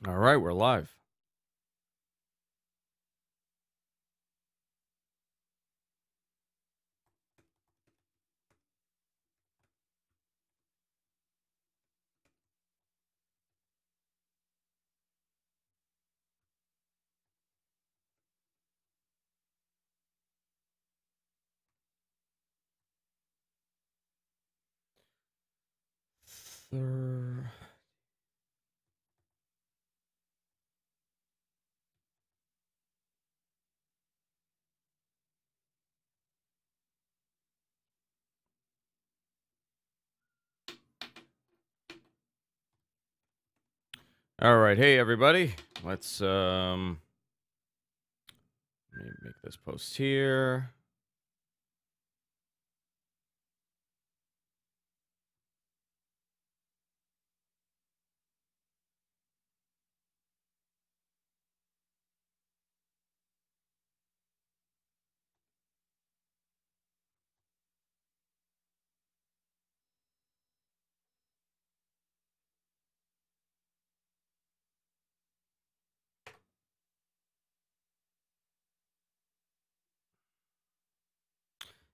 All right, we're live. Thir- All right, hey everybody. Let's let me make this post here.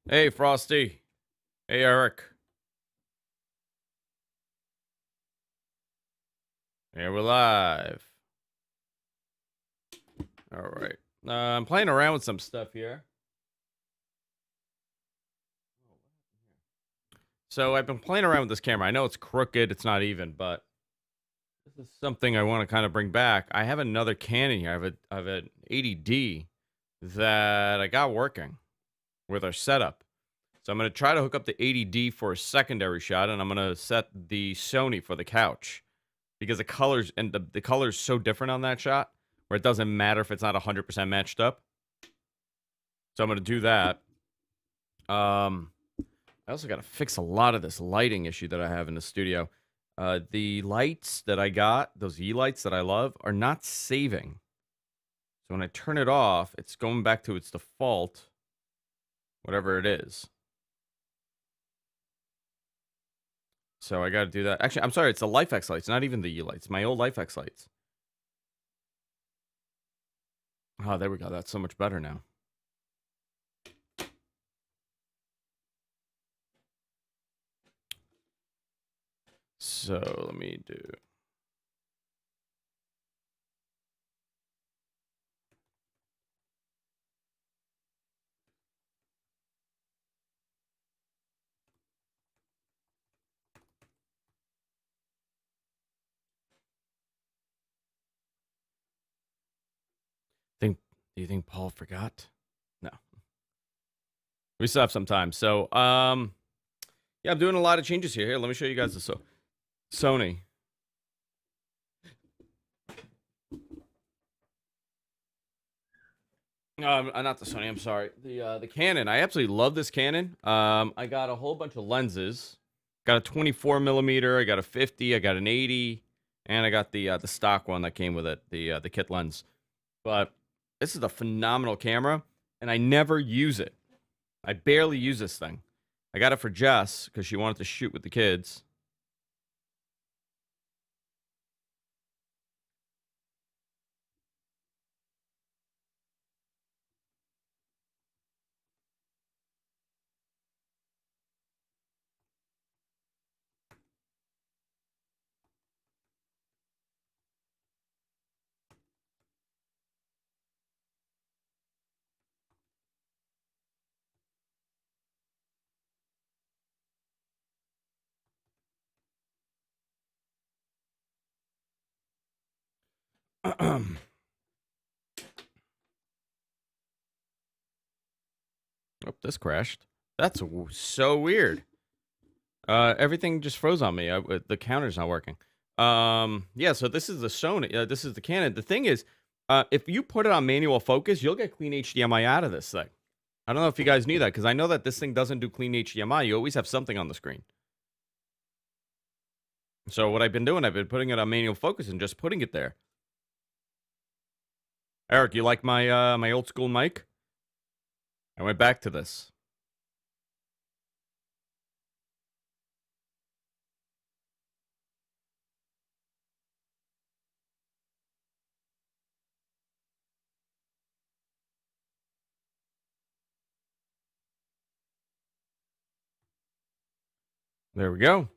Hey Frosty. Hey Eric. Hey, we're live. All right. I'm playing around with some stuff here. So I've been playing around with this camera. I know it's crooked, it's not even, but this is something I want to kind of bring back. I have another Canon here. I have an 80D that I got working with our setup. So I'm going to try to hook up the 80D for a secondary shot, and I'm going to set the Sony for the couch. Because the colors, and the color's so different on that shot, where it doesn't matter if it's not 100% matched up. So I'm going to do that. I also got to fix a lot of this lighting issue that I have in the studio. The lights that I got, those E-lights that I love, are not saving. So when I turn it off, it's going back to its default, whatever it is. So I got to do that. Actually, I'm sorry, it's the LifeX lights, not even the E-lights. My old LifeX lights. Oh, there we go. That's so much better now. So let me do. Do you think Paul forgot? No. We still have some time. So, yeah, I'm doing a lot of changes here. Here, let me show you guys the Sony. Not the Sony. I'm sorry. The Canon. I absolutely love this Canon. I got a whole bunch of lenses. Got a 24 millimeter. I got a 50. I got an 80, and I got the stock one that came with it, the kit lens. But this is a phenomenal camera, and I never use it. I barely use this thing. I got it for Jess because she wanted to shoot with the kids. Oh, this crashed. That's so weird. Everything just froze on me. The counter's not working. Yeah, so this is the Sony. This is the Canon. The thing is, if you put it on manual focus, you'll get clean HDMI out of this thing. I don't know if you guys knew that, because I know that this thing doesn't do clean HDMI. You always have something on the screen. So what I've been doing, I've been putting it on manual focus and just putting it there. Eric, you like my my old school mic? I went back to this. There we go.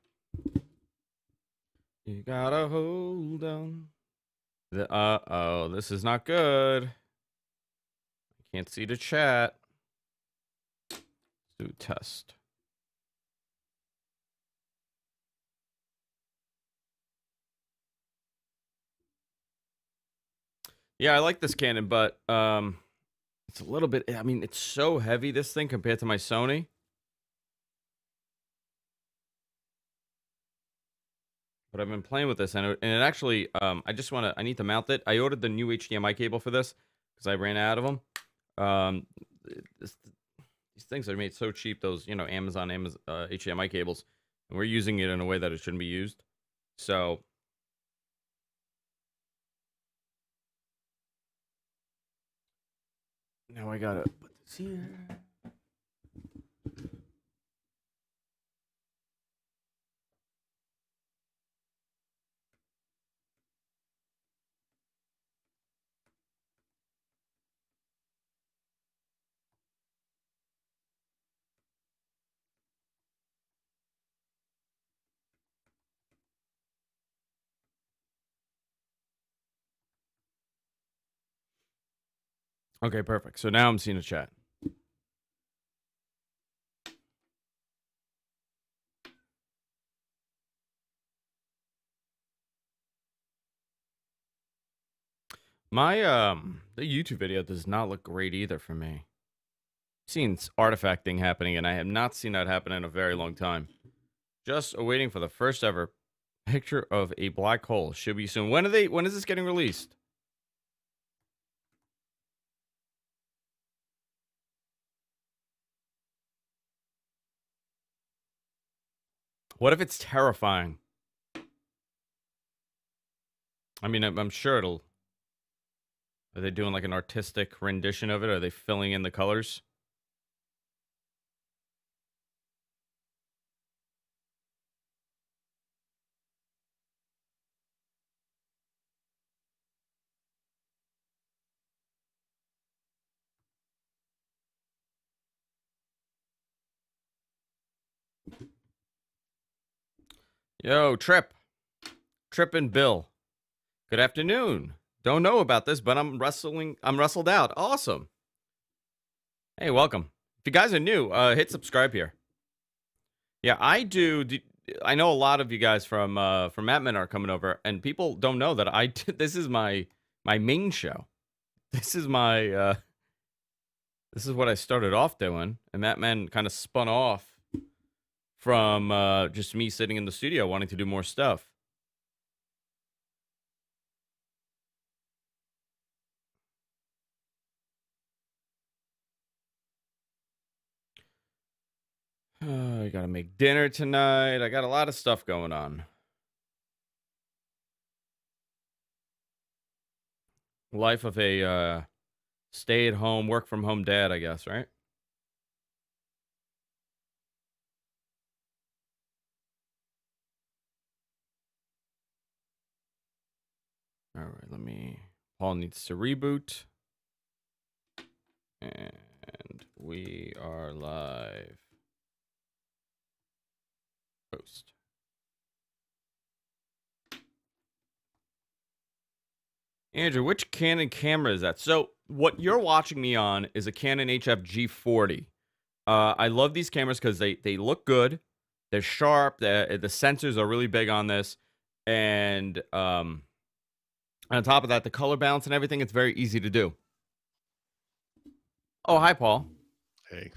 You gotta hold on. Uh-oh, this is not good. Can't see the chat. Do test. Yeah, I like this Canon, but it's a little bit, I mean, it's so heavy, this thing, compared to my Sony. But I've been playing with this, and it actually, I need to mount it. I ordered the new HDMI cable for this, because I ran out of them. These things are made so cheap, those, Amazon HDMI cables. And we're using it in a way that it shouldn't be used. So, now I gotta put this here. Okay, perfect. So now I'm seeing a chat. My the YouTube video does not look great either for me. I've seen artifacting happening, and I have not seen that happen in a very long time. Just awaiting for the first ever picture of a black hole. Should be soon. When is this getting released? What if it's terrifying? I mean, I'm sure it'll... Are they doing like an artistic rendition of it? Are they filling in the colors? Yo, Trip and Bill. Good afternoon. Don't know about this, but I'm wrestled out. Awesome. Hey, welcome. If you guys are new, hit subscribe here. Yeah, I do. I know a lot of you guys from Admin are coming over, and people don't know that this is my main show. This is my this is what I started off doing, and Admin kind of spun off from just me sitting in the studio wanting to do more stuff. I gotta make dinner tonight. I got a lot of stuff going on. Life of a stay-at-home, work-from-home dad, I guess, right? All right, Paul needs to reboot. And we are live. Post. Andrew, which Canon camera is that? So what you're watching me on is a Canon HF G40. I love these cameras because they look good. They're sharp. The sensors are really big on this. And on top of that, the color balance and everything, it's very easy to do. Oh, hi, Paul. Hey.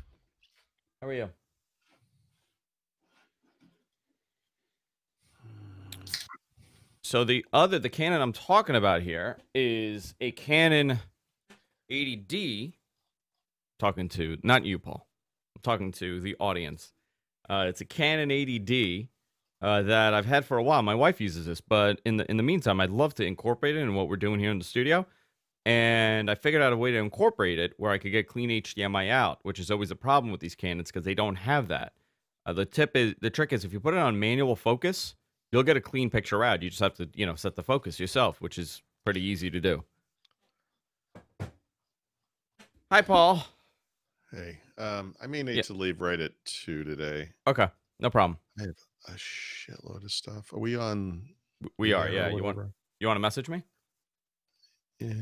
How are you? So the Canon I'm talking about here is a Canon 80D. Talking to, not you, Paul. I'm talking to the audience. It's a Canon 80D that I've had for a while. My wife uses this, but in the meantime, I'd love to incorporate it in what we're doing here in the studio. And I figured out a way to incorporate it where I could get clean HDMI out, which is always a problem with these Canons because they don't have that. The trick is if you put it on manual focus, you'll get a clean picture out. You just have to, set the focus yourself, which is pretty easy to do. Hi, Paul. Hey. I may need to leave right at 2 today. Okay. No problem. I have a shitload of stuff. Are we on We the are. air Yeah. or whatever? You want to message me? Yeah,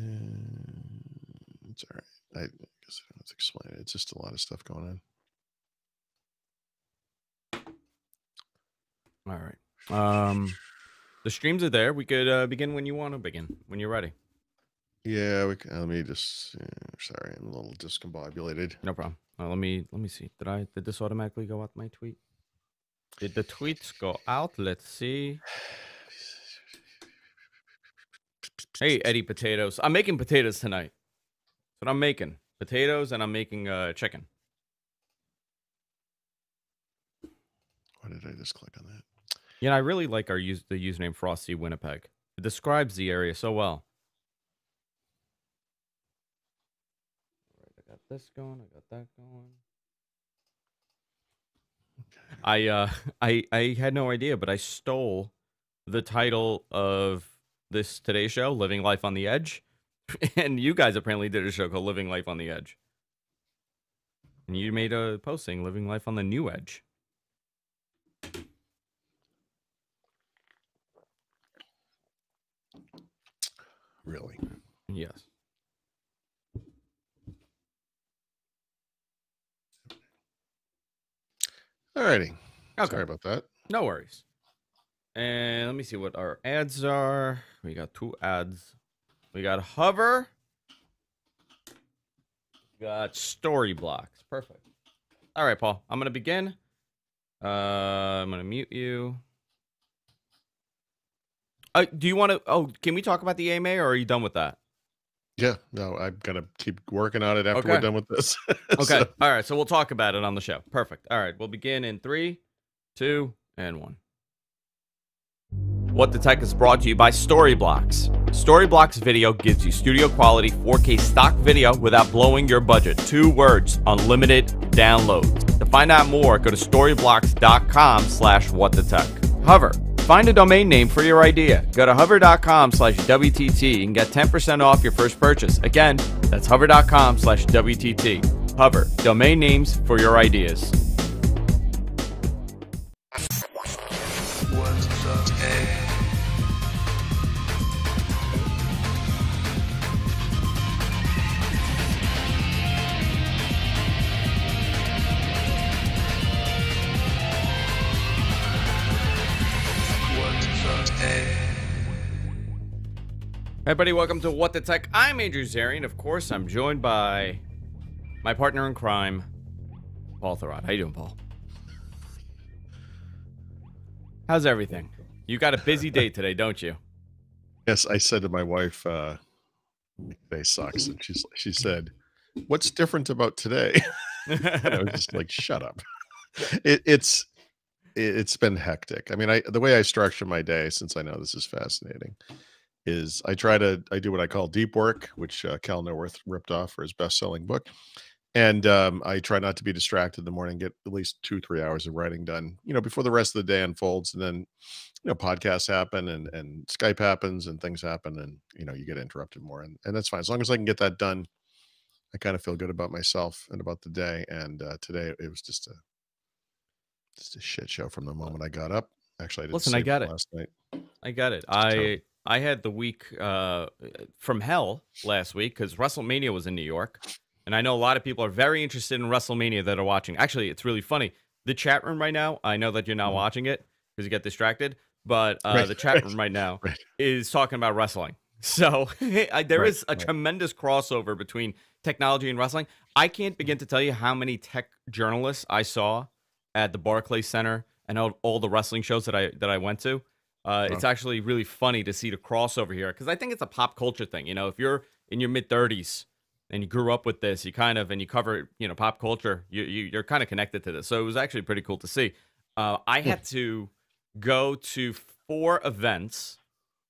it's all right. I guess I don't have to explain it. It's just a lot of stuff going on. All right. The streams are there. We could begin when you want to begin. When you're ready. Yeah, we can, let me just. Sorry, I'm a little discombobulated. No problem. Let me see. Did this automatically go out my tweet? Did the tweets go out? Let's see. Hey, Eddie Potatoes. I'm making potatoes tonight. That's what I'm making. Potatoes, and I'm making chicken. Why did I just click on that? Yeah, I really like the username Frosty Winnipeg. It describes the area so well. All right, I got this going. I got that going. I had no idea, but I stole the title of this today's show, Living Life on the Edge. And you guys apparently did a show called Living Life on the Edge. And you made a posting, Living Life on the New Edge. Really? Yes. Alrighty. Okay. Sorry about that. No worries. And let me see what our ads are. We got 2 ads. We got Hover. We got Storyblocks. Perfect. All right, Paul. I'm going to begin. I'm going to mute you. Do you want to... Oh, can we talk about the AMA, or are you done with that? Yeah, no, I'm going to keep working on it after we're done with this. Okay. So. All right, so we'll talk about it on the show. Perfect. All right, we'll begin in 3, 2, and 1. What the Tech is brought to you by Storyblocks. Storyblocks Video gives you studio quality 4K stock video without blowing your budget. 2 words, unlimited downloads. To find out more, go to storyblocks.com/whatthetech. Hover. Find a domain name for your idea. Go to hover.com/WTT and get 10% off your first purchase. Again, that's hover.com/WTT. Hover. Domain names for your ideas. Hey everybody, welcome to What the Tech. I'm Andrew Zarian. Of course, I'm joined by my partner in crime, Paul Thurrott. How you doing, Paul? How's everything? You got a busy day today, don't you? Yes, I said to my wife, today sucks. And she said, what's different about today? And I was just like, shut up. It's been hectic. I mean, the way I structure my day, since I know this is fascinating, is I do what I call deep work, which Cal Norworth ripped off for his best-selling book. And I try not to be distracted in the morning, get at least 2-3 hours of writing done, before the rest of the day unfolds. And then, podcasts happen and Skype happens and things happen and, you get interrupted more. And that's fine. As long as I can get that done, I kind of feel good about myself and about the day. And today it was just a shit show from the moment I got up. Actually, I didn't Listen, I got it. last night. I got it. I had the week from hell last week because WrestleMania was in New York. And I know a lot of people are very interested in WrestleMania that are watching. Actually, it's really funny. The chat room right now, I know that you're not watching it because you get distracted, but the chat room right now is talking about wrestling. So there is a tremendous crossover between technology and wrestling. I can't begin to tell you how many tech journalists I saw at the Barclays Center and all the wrestling shows that I went to. It's actually really funny to see the crossover here because I think it's a pop culture thing. If you're in your mid-30s and you grew up with this, you cover, pop culture, you're kind of connected to this. So it was actually pretty cool to see. I had to go to 4 events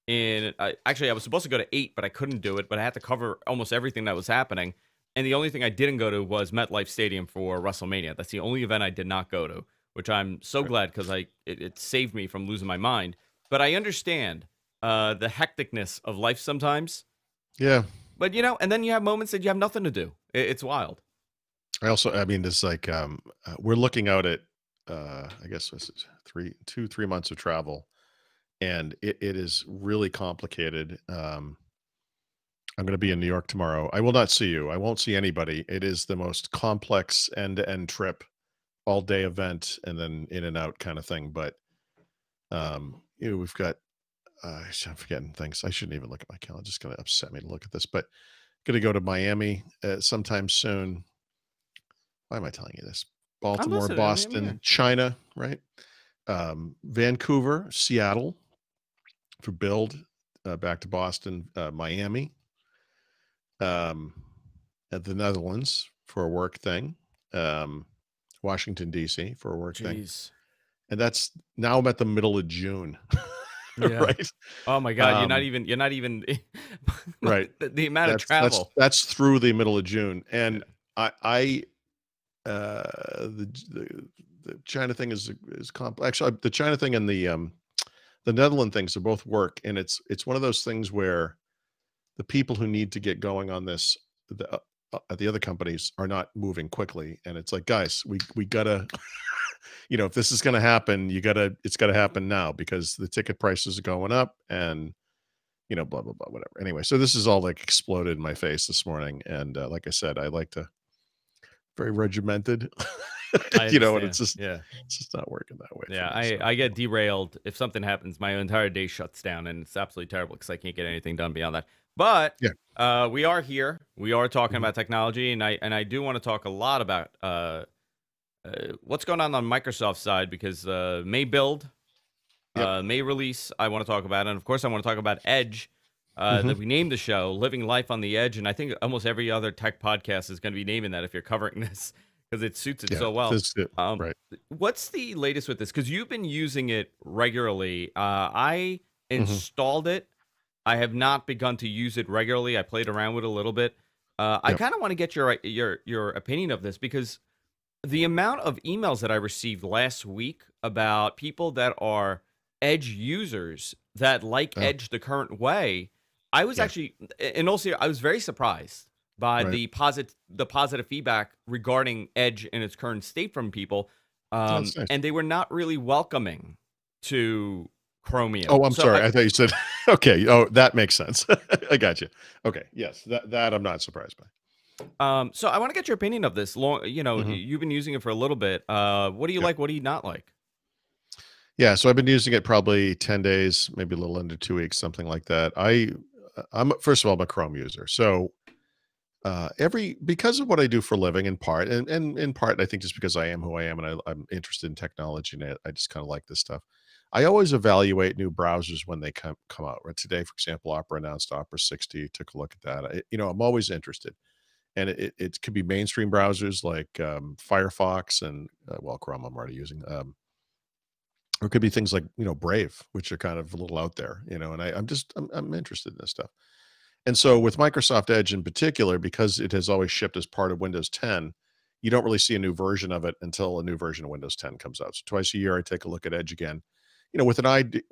actually I was supposed to go to 8, but I couldn't do it, but I had to cover almost everything that was happening. And the only thing I didn't go to was MetLife Stadium for WrestleMania. That's the only event I did not go to, which I'm so glad because it saved me from losing my mind. But I understand the hecticness of life sometimes. Yeah. But, and then you have moments that you have nothing to do. It's wild. I mean, it's like we're looking out at I guess this is 3 months of travel, and it is really complicated. I'm going to be in New York tomorrow. I will not see you. I won't see anybody. It is the most complex end-to-end trip, all day event, and then in and out kind of thing. But we've got. I'm forgetting things. I shouldn't even look at my calendar. It's going to upset me to look at this. But going to go to Miami sometime soon. Why am I telling you this? I'm Baltimore, listening. I mean, Boston, China, right? Vancouver, Seattle for build, back to Boston, Miami, at the Netherlands for a work thing, Washington, D.C. for a work thing. jeez. And that's now I'm at the middle of June, Yeah. right? Oh my God. You're Um, not even right. the amount of That's travel. that's through the middle of June, Yeah. and I the China thing is complex. Actually, the China thing and the Netherlands things are both work, and it's one of those things where the people who need to get going on this, at the other companies are not moving quickly, and it's like, guys, we gotta, if this is gonna happen, it's gotta happen now because the ticket prices are going up, and blah blah blah, whatever. Anyway, so this is all like exploded in my face this morning, and like I said, I like to very regimented, I and understand. Yeah. it's just not working that way for Yeah. me. So I get derailed if something happens. My entire day shuts down, and it's absolutely terrible because I can't get anything done beyond that. But yeah. we are here. We are talking Mhm. about technology, and I do want to talk a lot about what's going on Microsoft side because May build, Yep. May release. I want to talk about, and of course, I want to talk about Edge. Mhm. That we named the show "Living Life on the Edge," and I think almost every other tech podcast is going to be naming that if you're covering this because it suits it Yeah. so well. This it. Um, Right. what's the latest with this? Because you've been using it regularly. I Mhm. installed it. I have not begun to use it regularly. I played around with it a little bit. I Yep. kind of want to get your opinion of this because the amount of emails that I received last week about people that are Edge users that like Oh, Edge the current way, I was yeah. actually, and also I was very surprised by Right. the positive feedback regarding Edge in its current state from people, That's nice. and they were not really welcoming to Chromium. Oh, I'm So sorry. I thought you said okay. Oh, that makes sense. I got you. Okay. Yes. That I'm not surprised by. so I want to get your opinion of this. Long, Mhm. you've been using it for a little bit. What do you Yep. like? What do you not like? Yeah. So I've been using it probably 10 days, maybe a little under 2 weeks, something like that. I'm first of all, I'm a Chrome user. So because of what I do for a living in part, and in part, I think just because I am who I am and I'm interested in technology and I just kind of like this stuff. I always evaluate new browsers when they come out. Right today, for example, Opera announced Opera 60. Took a look at that. I'm always interested, and it could be mainstream browsers like Firefox and well, Chrome. I'm already using, or it could be things like Brave, which are kind of a little out there. And I'm interested in this stuff. And so with Microsoft Edge in particular, because it has always shipped as part of Windows 10, you don't really see a new version of it until a new version of Windows 10 comes out. So twice a year, I take a look at Edge again, with an idea,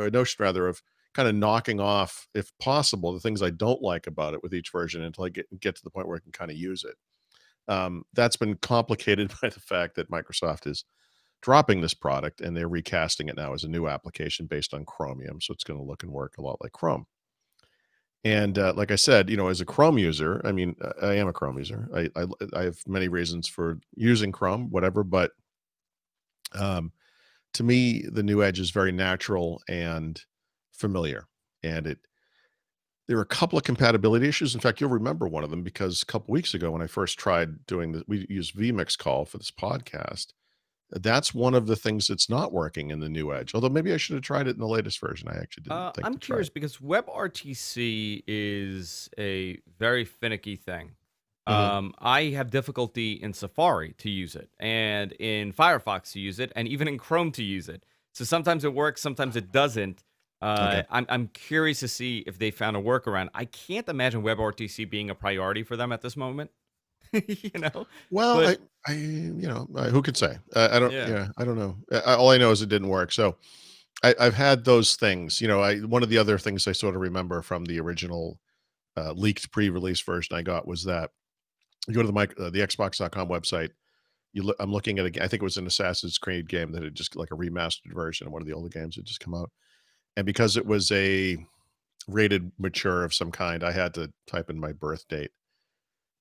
a notion rather of kind of knocking off, if possible, the things I don't like about it with each version until I get to the point where I can kind of use it. That's been complicated by the fact that Microsoft is dropping this product and they're recasting it now as a new application based on Chromium. So it's going to look and work a lot like Chrome. And like I said, as a Chrome user, I mean, I am a Chrome user. I have many reasons for using Chrome, whatever. But um, to me, the new Edge is very natural and familiar. And there are a couple of compatibility issues. In fact, you'll remember one of them because a couple weeks ago when I first tried doing we used vMix call for this podcast. That's one of the things that's not working in the new Edge. Although maybe I should have tried it in the latest version. I actually didn't think I'm to try curious it. because WebRTC is a very finicky thing. Mhm. I have difficulty in Safari to use it, and in Firefox to use it, and even in Chrome to use it. So sometimes it works, sometimes it doesn't. Okay. I'm curious to see if they found a workaround. I can't imagine WebRTC being a priority for them at this moment, you know. Well, But who could say? I don't. yeah, Yeah, I don't know. All I know is it didn't work. So I've had those things. One of the other things I sort of remember from the original leaked pre-release version I got was that you go to the Xbox.com website. I'm looking at I think it was an Assassin's Creed game that had just like a remastered version of one of the older games that just come out. And because it was a rated mature of some kind, I had to type in my birth date,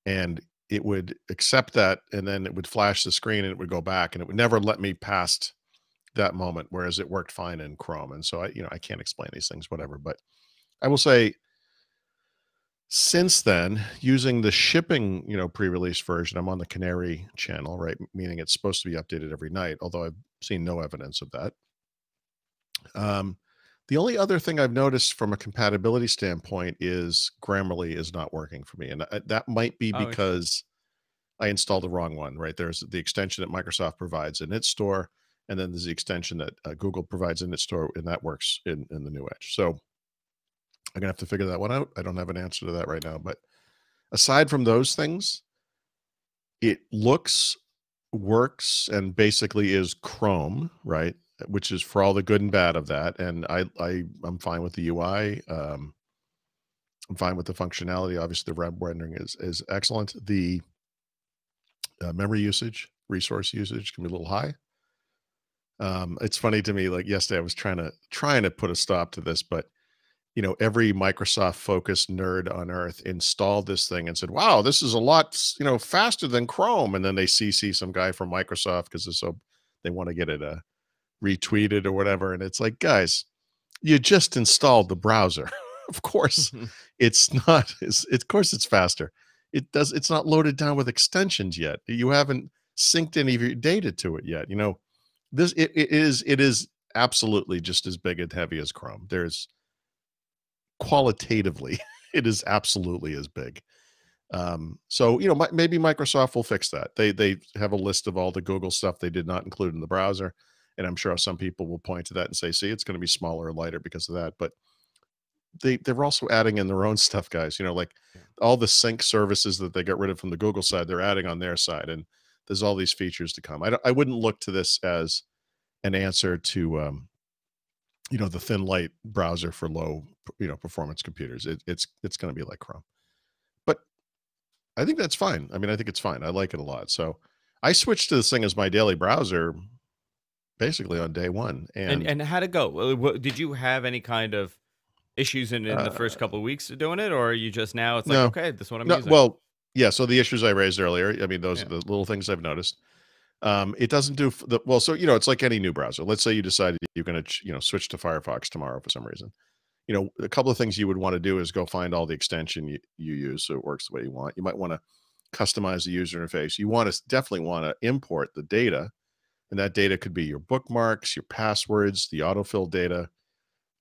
and it would accept that, and then it would flash the screen and it would go back, and it would never let me past that moment, whereas it worked fine in Chrome. And so I can't explain these things, whatever. But I will say, since then, using the shipping, pre-release version, I'm on the Canary channel, right? Meaning it's supposed to be updated every night, although I've seen no evidence of that. The only other thing I've noticed from a compatibility standpoint is Grammarly is not working for me. And that might be Oh, interesting. because I installed the wrong one, right? There's the extension that Microsoft provides in its store, and then there's the extension that Google provides in its store, and that works in the new Edge. So I'm gonna have to figure that one out. I don't have an answer to that right now, but aside from those things, it looks, works, and basically is Chrome, right? Which is for all the good and bad of that. And I'm fine with the UI. I'm fine with the functionality. Obviously, the web rendering is excellent. The memory usage, resource usage can be a little high. It's funny to me, like yesterday, I was trying to put a stop to this, but every Microsoft focused nerd on earth installed this thing and said, wow, this is a lot, faster than Chrome. And then they CC some guy from Microsoft because they want to get it retweeted or whatever. And it's like, guys, you just installed the browser. Of course it's not, of course it's faster. It's not loaded down with extensions yet. You haven't synced any of your data to it yet. It is absolutely just as big and heavy as Chrome. There's qualitatively, it is absolutely as big. So maybe Microsoft will fix that. They have a list of all the Google stuff they did not include in the browser, and I'm sure some people will point to that and say, see, it's going to be smaller or lighter because of that. But they're also adding in their own stuff, guys. Like Yeah. all the sync services that they got rid of from the Google side, they're adding on their side, and there's all these features to come. I wouldn't look to this as an answer to the thin light browser for low performance computers. It's going to be like Chrome, but I think that's fine. I mean, I think it's fine. I like it a lot. So I switched to this thing as my daily browser basically on day one. And And how'd it go? Did you have any kind of issues in the first uh, couple of weeks of doing it, or are you just now it's like, no, okay, this is what I'm no, using? well, yeah. So the issues I raised earlier, I mean, those are Yeah. the little things I've noticed. It doesn't do well. So, it's like any new browser. Let's say you decided you're going to, switch to Firefox tomorrow for some reason. A couple of things you would want to do is go find all the extension you use so it works the way you want. You might want to customize the user interface. You definitely want to import the data, and that data could be your bookmarks, your passwords, the autofill data,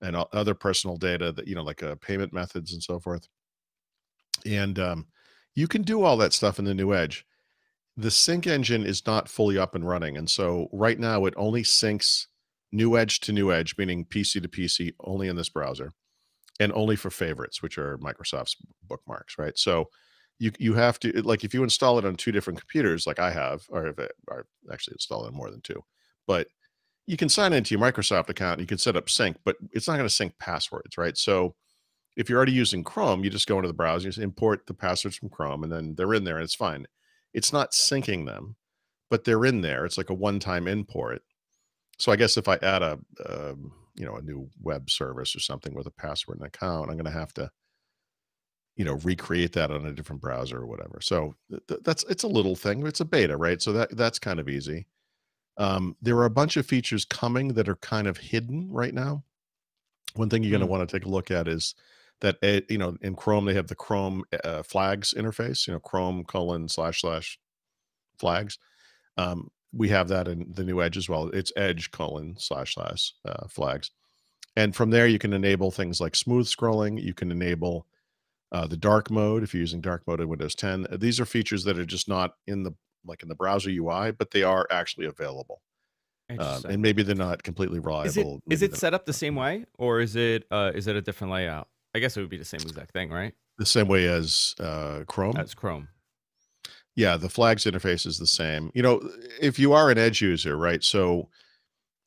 and other personal data that like payment methods and so forth. And you can do all that stuff in the new Edge. The sync engine is not fully up and running, and so right now it only syncs new Edge to new Edge, meaning PC to PC, only in this browser, and only for favorites, which are Microsoft's bookmarks, right? So you have to, like, if you install it on two different computers, like I have, or actually install it on more than two, but you can sign into your Microsoft account and you can set up sync, but it's not going to sync passwords, right? So if you're already using Chrome, you just go into the browser, you just import the passwords from Chrome, and then they're in there and it's fine. It's not syncing them, but they're in there. It's like a one-time import. So I guess if I add a new web service or something with a password and account, I'm going to have to, recreate that on a different browser or whatever. So it's a little thing. It's a beta, right? So that's kind of easy. There are a bunch of features coming that are kind of hidden right now. One thing you're going to Hmm. want to take a look at is that, in Chrome, they have the Chrome flags interface, Chrome / flags. We have that in the new Edge as well. It's Edge / flags. And from there, you can enable things like smooth scrolling. You can enable the dark mode if you're using dark mode in Windows 10. These are features that are just not in the browser UI, but they are actually available. Interesting. And maybe they're not completely Is it reliable. is Maybe it they're set up the same way, or is it a different layout? I guess it would be the same exact thing, right? the same way as Chrome. As Chrome. Yeah, the flags interface is the same. If you are an Edge user, right? So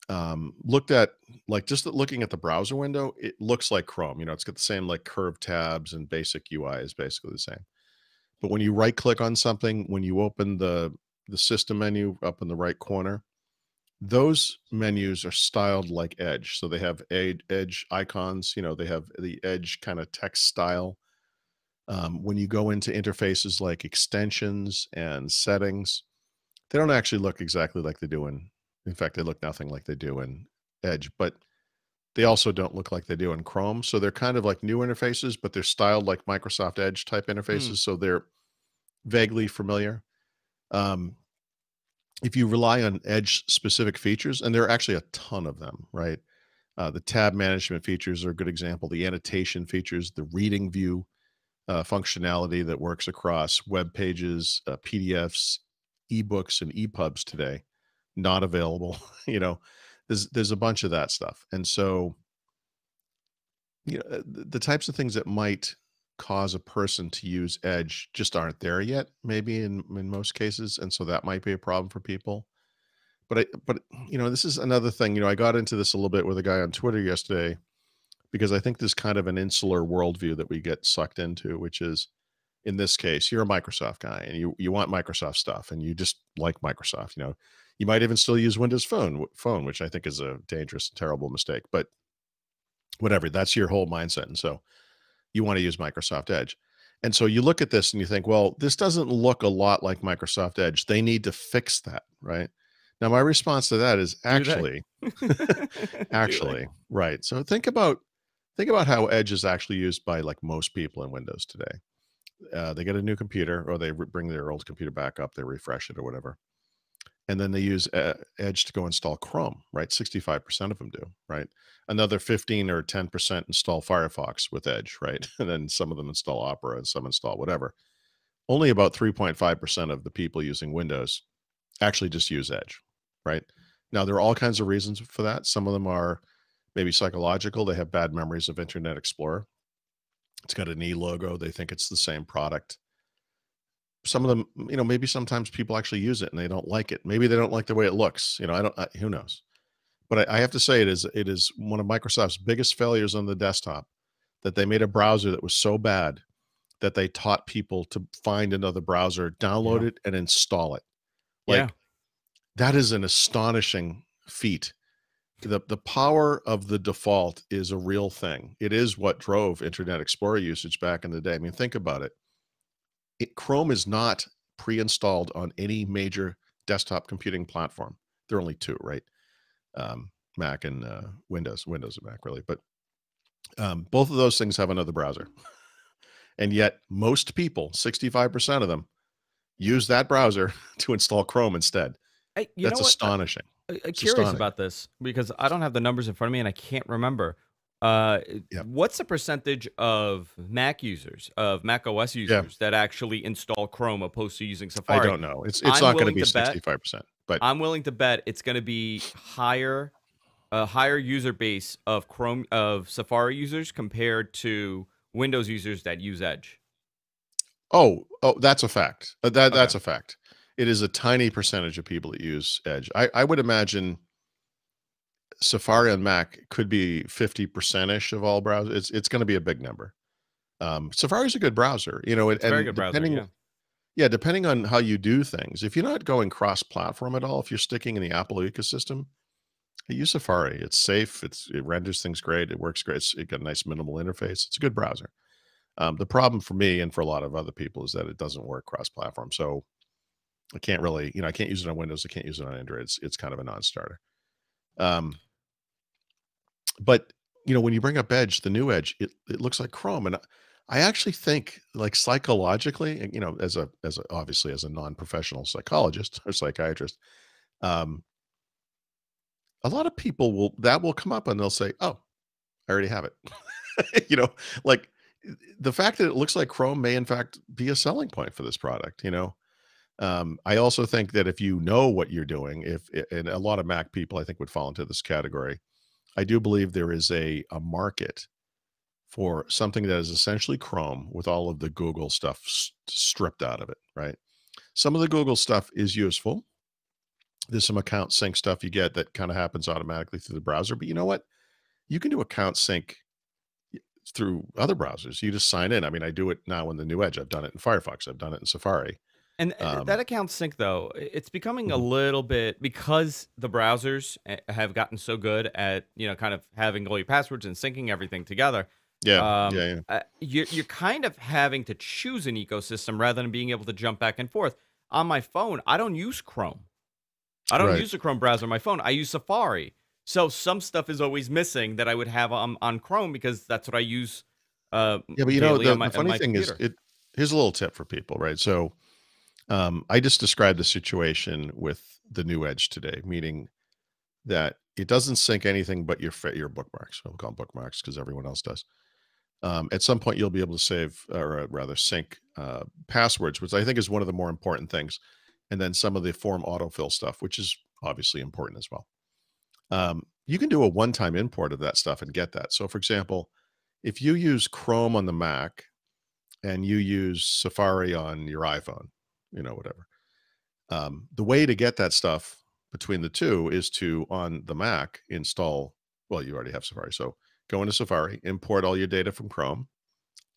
looked at, like, just looking at the browser window, it looks like Chrome. It's got the same like curved tabs, and basic UI is basically the same. But when you right click on something, when you open the the system menu up in the right corner, those menus are styled like Edge. So they have Edge icons, they have the Edge kind of text style. When you go into interfaces like extensions and settings, they don't actually look exactly like they do in fact, they look nothing like they do in Edge, but they also don't look like they do in Chrome. So they're kind of like new interfaces, but they're styled like Microsoft Edge type Hmm. interfaces. So they're vaguely familiar. Um, if you rely on Edge specific features, and there are actually a ton of them, right? The tab management features are a good example. The annotation features, the reading view functionality that works across web pages, PDFs, ebooks, and EPUBs today, not available. you know, there's a bunch of that stuff, and so the types of things that might cause a person to use Edge just aren't there yet, maybe in most cases, and so that might be a problem for people. But this is another thing. I got into this a little bit with a guy on Twitter yesterday because I think there's kind of an insular worldview that we get sucked into, which is in this case, you're a Microsoft guy and you want Microsoft stuff and you just like Microsoft. You might even still use Windows phone, which I think is a dangerous, terrible mistake. But whatever, that's your whole mindset. And so you want to use Microsoft Edge. And so you look at this and you think, well, this doesn't look a lot like Microsoft Edge. They need to fix that, right? Now, my response to that is Do they? actually, Do they? actually, right. So think about how Edge is actually used by like most people in Windows today. They get a new computer or they bring their old computer back up, they refresh it or whatever. And then they use Edge to go install Chrome, right? 65% of them do, right? Another 15 or 10% install Firefox with Edge, right? And then some of them install Opera and some install whatever. Only about 3.5% of the people using Windows actually just use Edge, right? Now, there are all kinds of reasons for that. Some of them are maybe psychological. They have bad memories of Internet Explorer. It's got an E logo. They think it's the same product. Some of them, maybe sometimes people actually use it and they don't like it. Maybe they don't like the way it looks. Who knows? But I have to say it is one of Microsoft's biggest failures on the desktop that they made a browser that was so bad that they taught people to find another browser, download Yeah. it, and install it. Yeah. Like that is an astonishing feat. The power of the default is a real thing. It is what drove Internet Explorer usage back in the day. I mean, think about it. Chrome is not pre-installed on any major desktop computing platform. There are only two, right? Mac and Windows and Mac, really. But both of those things have another browser, and yet most people, 65% of them, use that browser to install Chrome instead. You know That's what? astonishing. It's Curious astonishing. about this because I don't have the numbers in front of me and I can't remember. Yeah, What's the percentage of Mac users, of Mac OS yeah. users that actually install Chrome opposed to using I Safari? don't know. It's I'm not going to willing be to bet. 65%, but I'm willing to bet it's going to be higher, a higher user base of Safari users compared to Windows users that use Edge. oh, that's a fact. Okay. That's a fact. It is a tiny percentage of people that use Edge. I would imagine Safari on Mac could be 50% ish of all browsers. It's going to be a big number. Safari is a good browser, It's a very and good browser. Yeah. depending on how you do things, if you're not going cross-platform at all, if you're sticking in the Apple ecosystem, use Safari. It's safe. It renders things great. It works great. It got a nice minimal interface. It's a good browser. The problem for me and for a lot of other people is that it doesn't work cross-platform. So I can't really, I can't use it on Windows. I can't use it on Android. It's kind of a non-starter. Um, but when you bring up Edge, the new Edge, it looks like Chrome, and I actually think, like psychologically, and, as a obviously as a non-professional psychologist or psychiatrist, um, a lot of people will come up and they'll say, "Oh, I already have it." Like the fact that it looks like Chrome may in fact be a selling point for this product. I also think that if you know what you're doing, and a lot of Mac people I think would fall into this category, I do believe there is a market for something that is essentially Chrome with all of the Google stuff stripped out of it, right? Some of the Google stuff is useful. There's some account sync stuff you get that kind of happens automatically through the browser, but you know what? You can do account sync through other browsers. You just sign in. I mean, I do it now in the new Edge. I've done it in Firefox. I've done it in Safari. And that Um, account sync though, it's becoming a mhm. little bit because the browsers have gotten so good at kind of having all your passwords and syncing everything together. Yeah, yeah, yeah. You're kind of having to choose an ecosystem rather than being able to jump back and forth. On my phone, I don't use Chrome. I don't Right. use the Chrome browser on my phone. I use Safari. So some stuff is always missing that I would have on Chrome because that's what I use Yeah, but daily on the on funny my thing is, computer. here's a little tip for people, right? So, I just described the situation with the new Edge today, meaning that it doesn't sync anything but your bookmarks. I'll call them bookmarks because everyone else does. At some point, you'll be able to save, or rather, sync passwords, which I think is one of the more important things, and then some of the form autofill stuff, which is obviously important as well. You can do a one-time import of that stuff and get that. So, for example, if you use Chrome on the Mac and you use Safari on your iPhone, whatever. The way to get that stuff between the two is to, on the Mac, install, well, you already have Safari. So go into Safari, import all your data from Chrome,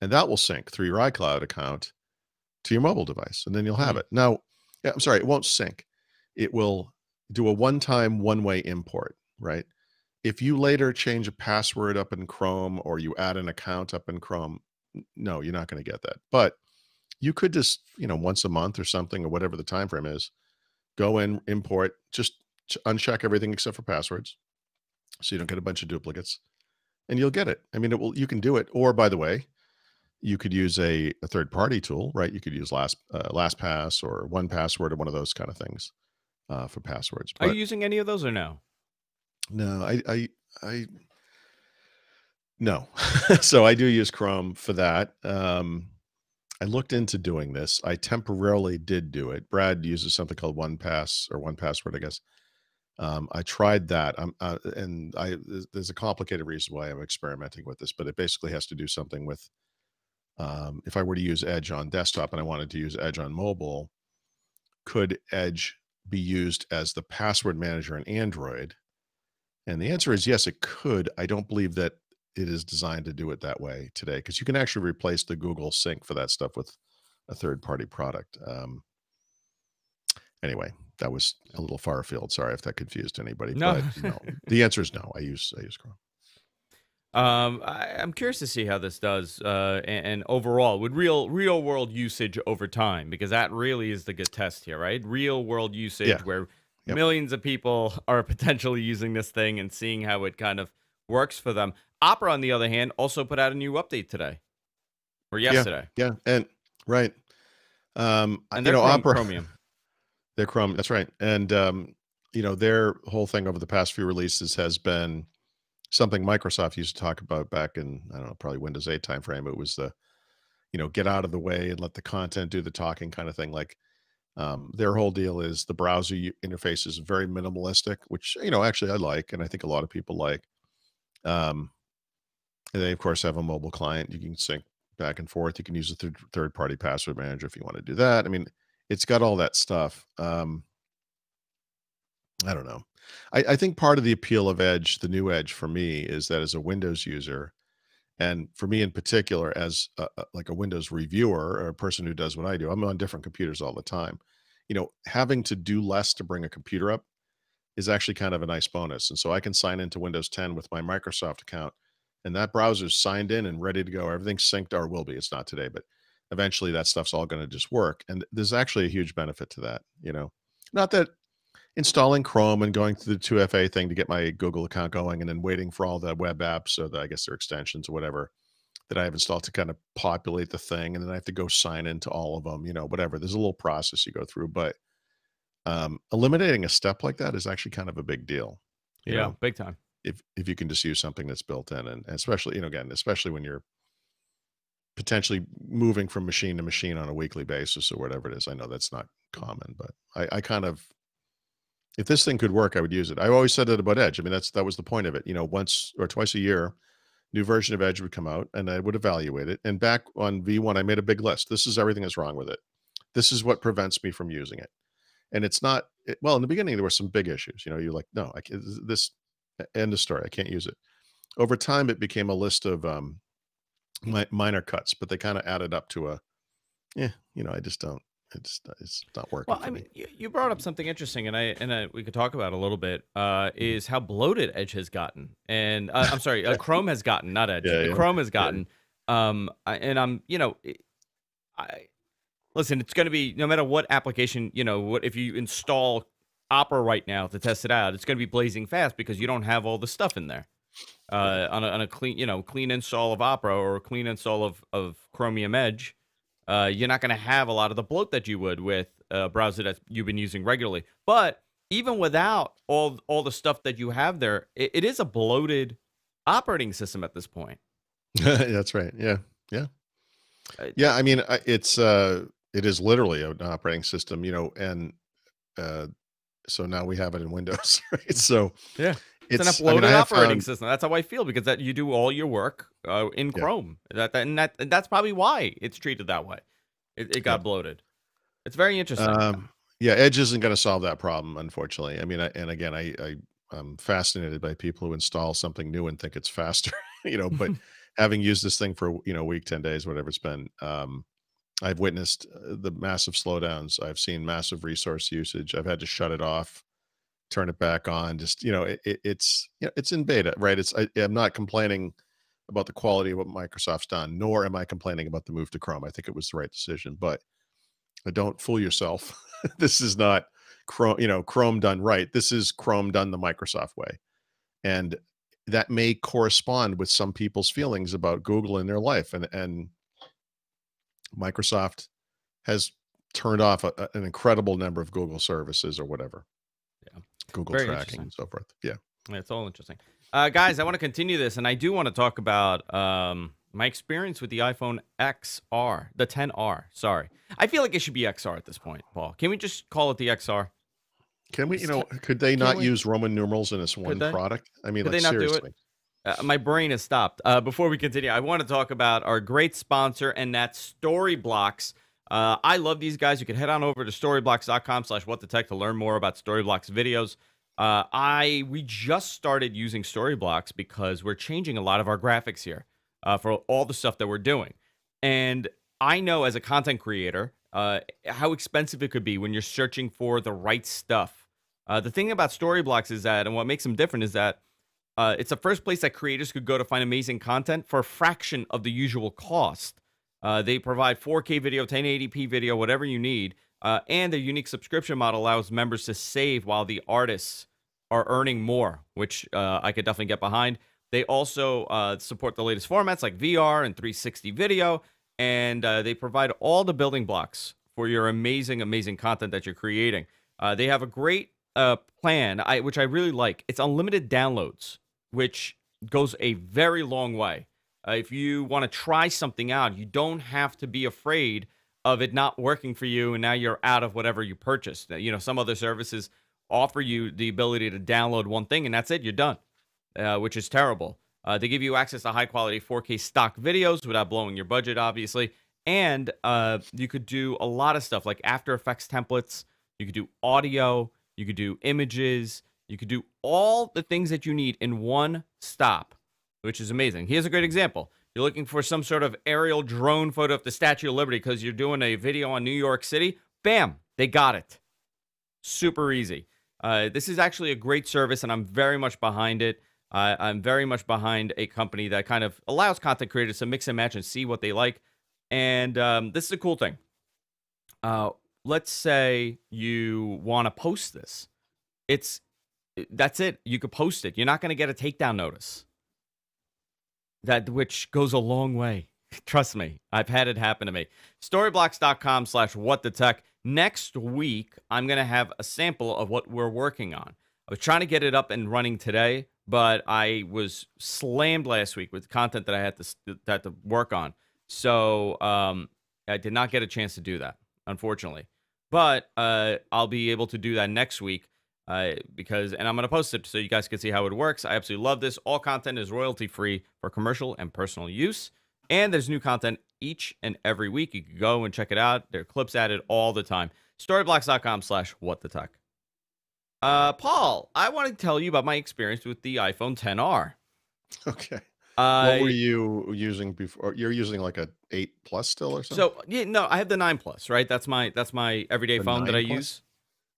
and that will sync through your iCloud account to your mobile device. And then you'll have Hmm. it. Now, yeah, I'm sorry, it won't sync. It will do a one-time, one-way import, right? If you later change a password up in Chrome or you add an account up in Chrome, no, you're not going to get that. But you could just, once a month or something or whatever the time frame is, go in, import, just uncheck everything except for passwords so you don't get a bunch of duplicates and you'll get it. I mean, you can do it. Or by the way, you could use a third party tool, right? You could use LastPass or 1Password or one of those kind of things for passwords. Are you But using any of those or no? no, I no. So I do use Chrome for that. I looked into doing this. I temporarily did do it. Brad uses something called One Password, I guess. I tried that. And there's a complicated reason why I'm experimenting with this, but it basically has to do something with if I were to use Edge on desktop and I wanted to use Edge on mobile, could Edge be used as the password manager in Android? And the answer is yes, it could. I don't believe that it is designed to do it that way today because you can actually replace the Google Sync for that stuff with a third party product. Anyway, that was a little far afield. Sorry if that confused anybody, No. but no, the answer is no. I use Chrome. I'm curious to see how this does, and overall with real world usage over time, because that really is the good test here, right? Real world Yeah. usage where Yep. millions of people are potentially using this thing and seeing how it kind of works for them. Opera, on the other hand, also put out a new update today or Yeah. yesterday, Yeah. And right. and they're Opera, Chromium. they're Chrome. That's right. And their whole thing over the past few releases has been something Microsoft used to talk about back in, I don't know, probably Windows 8 timeframe. It was the, get out of the way and let the content do the talking kind of thing. Like their whole deal is the browser interface is very minimalistic, which, actually I like. And I think a lot of people like. Um, and they, of course, have a mobile client. You can sync back and forth. You can use a third party password manager if you want to do that. I mean, it's got all that stuff. I don't know. I think part of the appeal of Edge, the new Edge for me, is that as a Windows user, and for me in particular, as like a Windows reviewer or a person who does what I do, I'm on different computers all the time. Having to do less to bring a computer up is actually kind of a nice bonus. And so I can sign into Windows 10 with my Microsoft account, and that browser's signed in and ready to go. Everything's synced, or will be. It's not today, but eventually that stuff's all going to just work. And there's actually a huge benefit to that. Not that installing Chrome and going through the 2FA thing to get my Google account going and then waiting for all the web apps or I guess they're extensions or whatever that I have installed to kind of populate the thing. And then I have to go sign into all of them, whatever. There's a little process you go through, but eliminating a step like that is actually kind of a big deal, you Yeah, know, big time. if you can just use something that's built in and especially, again, especially when you're potentially moving from machine to machine on a weekly basis or whatever it is. I know that's not common, but I kind of, if this thing could work, I would use it. I always said that about Edge. I mean, that was the point of it. Once or twice a year, new version of Edge would come out, and I would evaluate it. And back on V1, I made a big list. This is everything that's wrong with it. This is what prevents me from using it. And it's not well. In the beginning, there were some big issues. You're like, no, I can't. This end of story. I can't use it. Over time, it became a list of minor cuts, but they kind of added up to a. Yeah, I just don't. It's not working Well, for I me. mean, you brought up something interesting, and we could talk about it a little bit. Mhm. Is how bloated Edge has gotten, and I'm sorry, Chrome has gotten, not Edge. Yeah, yeah, Chrome has yeah. gotten. And I'm, I listen. It's going to be no matter what application, what if you install Opera right now to test it out, it's going to be blazing fast because you don't have all the stuff in there. Right. On a clean, clean install of Opera or a clean install of Chromium Edge, you're not going to have a lot of the bloat that you would with a browser that you've been using regularly. But even without all the stuff that you have there, it is a bloated operating system at this point. That's right. Yeah. Yeah. Uh, Yeah, I mean, it is literally an operating system, and, uh, so now we have it in Windows, right? So, yeah, it's an I mean, I uploaded have operating found system. That's how I feel because that you do all your work in yeah, Chrome. And that's probably why it's treated that way. It yep. got bloated. It's very interesting. Yeah, Edge isn't gonna solve that problem, unfortunately. I mean, and again, I'm fascinated by people who install something new and think it's faster, but having used this thing for, a week, 10 days, whatever it's been, I've witnessed the massive slowdowns. I've seen massive resource usage. I've had to shut it off, turn it back on. Just it's in beta, right? I'm not complaining about the quality of what Microsoft's done, nor am I complaining about the move to Chrome. I think it was the right decision, but don't fool yourself. This is not Chrome done right. This is Chrome done the Microsoft way, and that may correspond with some people's feelings about Google in their life, and Microsoft has turned off an incredible number of Google services or whatever, Yeah, Google very tracking interesting. and so forth. Yeah. Yeah, it's all interesting. Guys, I want to continue this, and I do want to talk about my experience with the iPhone XR, the 10R. Sorry. I feel like it should be XR at this point, Paul. Can we just call it the XR? Can we, Just could they can not we? use Roman numerals in this Could one they? product? I mean, Could like, they not do it? seriously. My brain has stopped. Before we continue, I want to talk about our great sponsor, and that's Storyblocks. I love these guys. You can head on over to storyblocks.com/whatthetech to learn more about Storyblocks videos. We just started using Storyblocks because we're changing a lot of our graphics here for all the stuff that we're doing. And I know as a content creator how expensive it could be when you're searching for the right stuff. The thing about Storyblocks is that, and what makes them different is that it's the first place that creators could go to find amazing content for a fraction of the usual cost. They provide 4K video, 1080p video, whatever you need. And their unique subscription model allows members to save while the artists are earning more, which I could definitely get behind. They also support the latest formats like VR and 360 video. And they provide all the building blocks for your amazing, amazing content that you're creating. They have a great plan, which I really like. It's unlimited downloads, which goes a very long way. If you want to try something out, you don't have to be afraid of it not working for you, and now you're out of whatever you purchased. Some other services offer you the ability to download one thing, and that's it. You're done, which is terrible. They give you access to high-quality 4K stock videos without blowing your budget, obviously. And you could do a lot of stuff like After Effects templates. You could do audio. You could do images. You could do all the things that you need in one stop, which is amazing. Here's a great example. You're looking for some sort of aerial drone photo of the Statue of Liberty because you're doing a video on New York City. Bam, they got it. Super easy. This is actually a great service, and I'm very much behind it. I'm very much behind a company that kind of allows content creators to mix and match and see what they like. And this is a cool thing. Let's say you want to post this. That's it. You could post it. You're not going to get a takedown notice. Which goes a long way. Trust me. I've had it happen to me. Storyblocks.com/whatthetech. Next week, I'm going to have a sample of what we're working on. I was trying to get it up and running today, but I was slammed last week with content that I had to work on. So I did not get a chance to do that, unfortunately. But I'll be able to do that next week. And I'm going to post it so you guys can see how it works. I absolutely love this. All content is royalty free for commercial and personal use. And there's new content each and every week. You can go and check it out. There are clips added all the time. Storyblocks.com/whatthetech. Paul, I want to tell you about my experience with the iPhone XR. Okay. What were I you using before? You're using like a 8 Plus still or something? So yeah, no, I have the 9 Plus, right? That's my everyday The phone that I 9 Plus? use.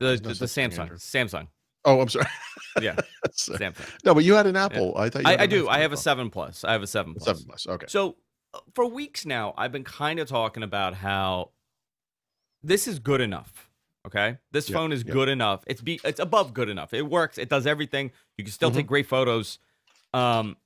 The There's no the, the such thing, Samsung, Andrew. Samsung, Oh, I'm sorry. yeah, So Samsung. no, but you had an Yeah, Apple. I thought you I, had I an do. I iPhone as have a well. 7 Plus. I have a 7 A 7 Plus. Plus, okay. So for weeks now, I've been kind of talking about how this is good enough. Okay, this Yep, phone is yep. good enough. It's above good enough. It works. It does everything. You can still Mhm. take great photos. Um,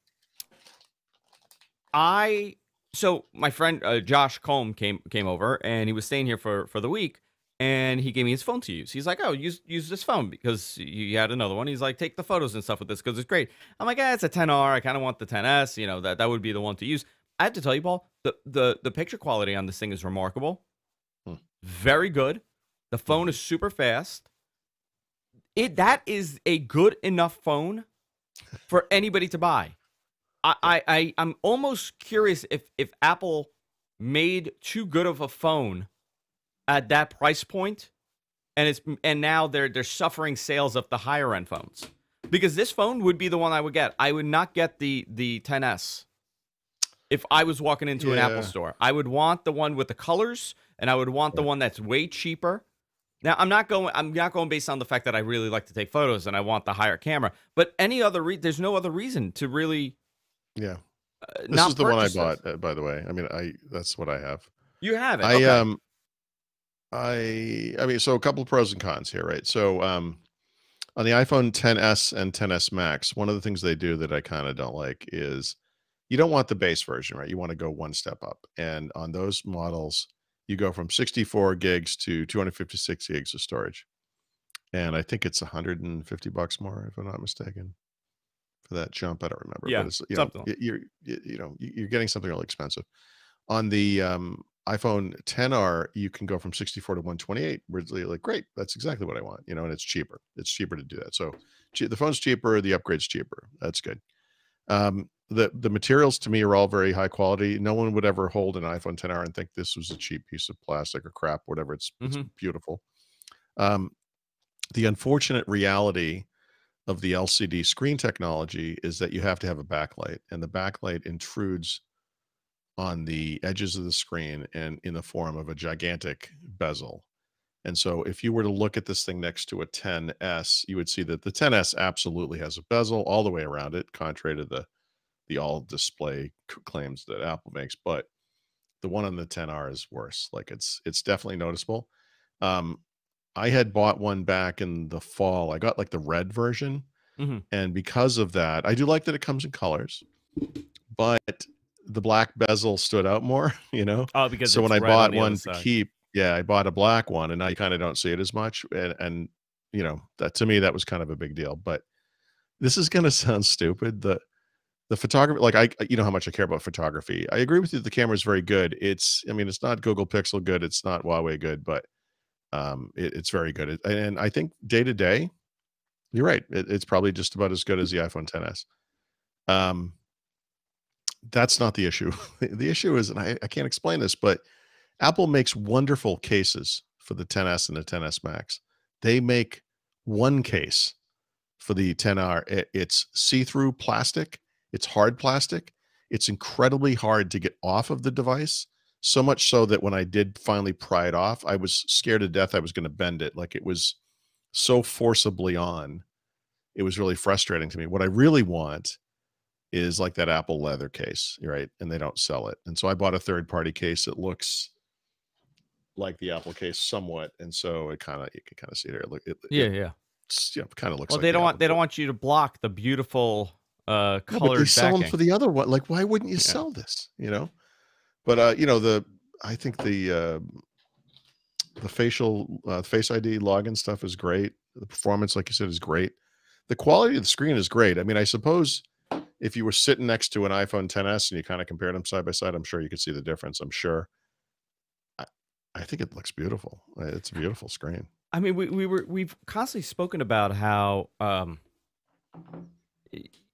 I so my friend Josh Colm came over and he was staying here for the week and he gave me his phone to use. He's like, "Oh, use this phone because you had another one." He's like, "Take the photos and stuff with this because it's great." I'm like, "It's a 10R. I kind of want the 10S. You know that would be the one to use." I have to tell you, Paul, the picture quality on this thing is remarkable, Hmm, very good. The phone mhm. is super fast. That is a good enough phone for anybody to buy. Yeah. I'm almost curious if Apple made too good of a phone at that price point, and now they're suffering sales of the higher end phones. Because this phone would be the one I would get. I would not get the 10s if I was walking into an Apple Yeah, store. I would want the one with the colors, and I would want the right. one that's way cheaper. Now I'm not going based on the fact that I really like to take photos and I want the higher camera, but there's no other reason to really Yeah. This is not the one I purchase this. bought, by the way. I mean, that's what I have. You have it. I, Okay. I mean, so a couple of pros and cons here, right? So, on the iPhone 10s and 10s Max, one of the things they do that I kinda don't like is you don't want the base version, right? You wanna go one step up, and on those models, you go from 64 gigs to 256 gigs of storage, and I think it's $150 more, if I'm not mistaken, for that jump. I don't remember, but Yeah. it's, Something. you're getting something really expensive. On the, iPhone 10R, you can go from 64 to 128, where it's like, "Great, that's exactly what I want," and it's cheaper. It's cheaper to do that. So, the phone's cheaper, the upgrade's cheaper. That's good. The materials to me are all very high quality. No one would ever hold an iPhone 10R and think this was a cheap piece of plastic or crap, whatever. It's Mhm. beautiful. Um, the unfortunate reality of the LCD screen technology is that you have to have a backlight, and the backlight intrudes on the edges of the screen and in the form of a gigantic bezel. And so if you were to look at this thing next to a 10s, you would see that the 10s absolutely has a bezel all the way around it, contrary to the all display claims that Apple makes. But the one on the 10R is worse. Like it's definitely noticeable. Um, I had bought one back in the fall. I got like the red version, Mhm. and because of that, I do like that it comes in colors, but the black bezel stood out more, you know? Oh, because So when it's I red on bought the other one to side. keep, yeah, I bought a black one, and now you kinda don't see it as much, and, that to me, that was kind of a big deal. But this is gonna sound stupid. The photography, like, you know how much I care about photography. I agree with you, the camera is very good. I mean, it's not Google Pixel good, it's not Huawei good, but, it's very good. And I think day to day, you're right, it's probably just about as good as the iPhone 10s. Um, that's not the issue. The issue is, and I can't explain this, but Apple makes wonderful cases for the 10s and the 10s Max. They make one case for the 10R. It's see-through plastic. It's hard plastic. It's incredibly hard to get off of the device. So much so that when I did finally pry it off, I was scared to death I was going to bend it. Like, it was so forcibly on. It was really frustrating to me. What I really want is like that Apple leather case, right? And they don't sell it. And so I bought a third party case that looks like the Apple case somewhat. And so you can kind of see it here. Look, Yeah, yeah. it's, kind of looks Well, like they the don't want Apple they case. don't want you to block the beautiful No, but they colored sell them backing. for the other one. Like, why wouldn't you Yeah. sell this? But I think the facial Face ID login stuff is great. The performance, like you said, is great. The quality of the screen is great. I mean, I suppose if you were sitting next to an iPhone 10s and you kind of compared them side by side, I'm sure you could see the difference. I'm sure. I, I think it looks beautiful. It's a beautiful screen. I mean, we've constantly spoken about how y-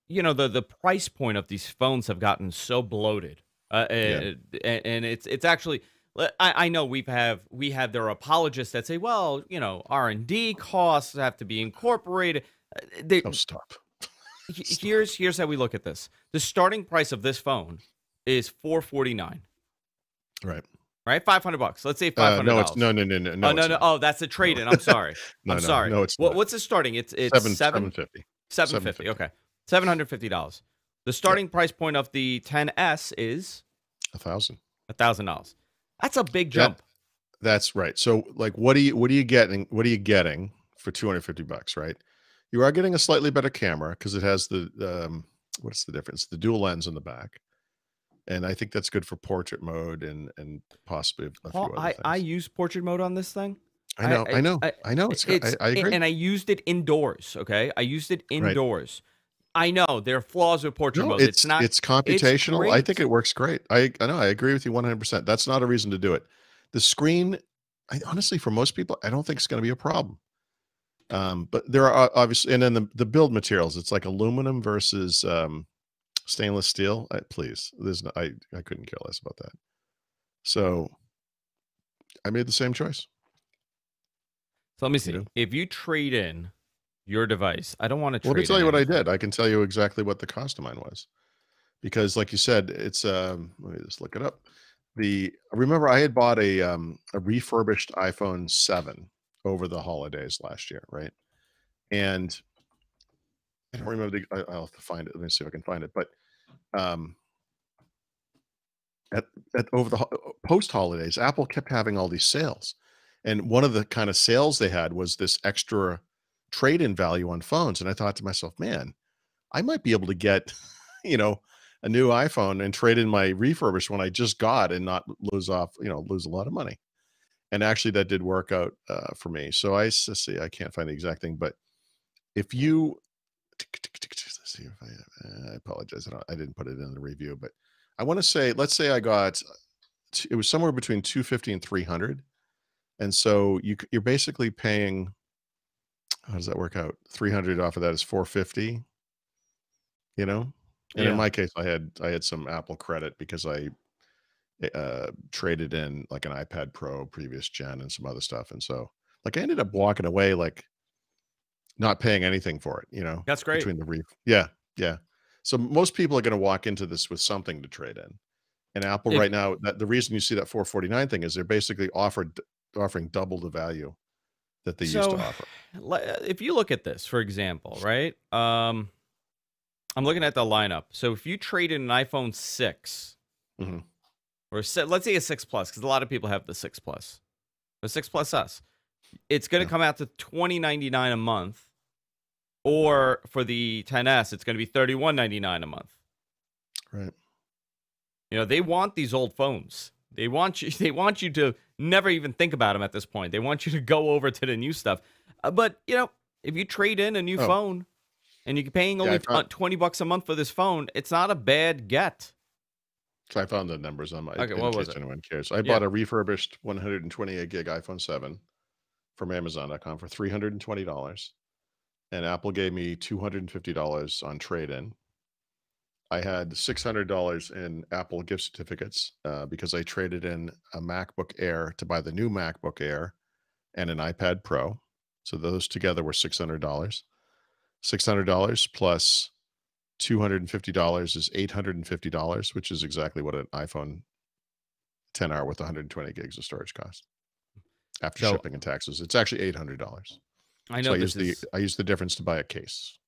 the price point of these phones have gotten so bloated, Yeah. and it's actually. I know we have their apologists that say, well, R&D costs have to be incorporated. Oh, stop. Stop. Here's how we look at this. The starting price of this phone is $449. Right. Right, $500. Let's say $500. No, it's no. Oh It's no. not. Oh, that's a No. trade-in. I'm sorry. I'm sorry. No, it's not. What's the starting? It's 750. 750. Okay, $750. The Yep. starting price point of the 10s is 1,000. $1,000. That's a big jump. That's right. So, like, what are you getting? What are you getting for $250? Right. You are getting a slightly better camera because it has the what's the difference? The dual lens in the back, and I think that's good for portrait mode and possibly a few other things. I use portrait mode on this thing. I know. I agree. And I used it indoors. Okay, I used it Right. indoors. I know there are flaws with portrait No, mode. it's not. computational. I think great. it works great. I know. I agree with you 100%. That's not a reason to do it. The screen, honestly, for most people, I don't think it's going to be a problem. But there are obviously, and then the build materials. It's like aluminum versus stainless steel. Please, I couldn't care less about that. So I made the same choice. So let me see. If you trade in your device, I don't want to trade. Let me tell you what I did. I can tell you exactly what the cost of mine was, because, like you said, it's let me just look it up. Remember I had bought a refurbished iPhone 7 over the holidays last year, right? And I don't remember I'll have to find it. Let me see if I can find it. But at over the post holidays, Apple kept having all these sales, and one of the kind of sales they had was this extra trade-in value on phones. And I thought to myself, man, I might be able to get, a new iPhone and trade in my refurbished one I just got and not lose a lot of money. And actually that did work out for me. So let's see, I can't find the exact thing, but if you, let's see if I apologize. I didn't put it in the review, but I want to say, let's say I got, it was somewhere between 250 and 300. And so you're basically paying, how does that work out? 300 off of that is 450, and in my case, I had some Apple credit because I traded in like an iPad Pro previous gen and some other stuff. And so like I ended up walking away, like not paying anything for it, That's great. between the Yeah. So most people are going to walk into this with something to trade in. And Apple right now, that the reason you see that 449 thing is they're basically offering double the value that they used to offer. If you look at this, for example, right? I'm looking at the lineup. So if you trade in an iPhone 6, or let's say a 6 Plus, because a lot of people have the 6 Plus, the 6 Plus S, it's going to come out to $20.99 a month. Or for the 10s, it's going to be $31.99 a month. Right. They want these old phones. They want you to never even think about them at this point. They want you to go over to the new stuff. But if you trade in a new phone and you're paying only $20 a month for this phone, it's not a bad get. So I found the numbers on my. Okay, what was it? Anyone cares? I bought a refurbished 128 gig iPhone 7 from Amazon.com for $320. And Apple gave me $250 on trade-in. I had $600 in Apple gift certificates because I traded in a MacBook Air to buy the new MacBook Air and an iPad Pro. So those together were $600. $600 plus $250 is $850, which is exactly what an iPhone 10R with 120 gigs of storage costs. After shipping and taxes, it's actually $800. I know. I use the difference to buy a case.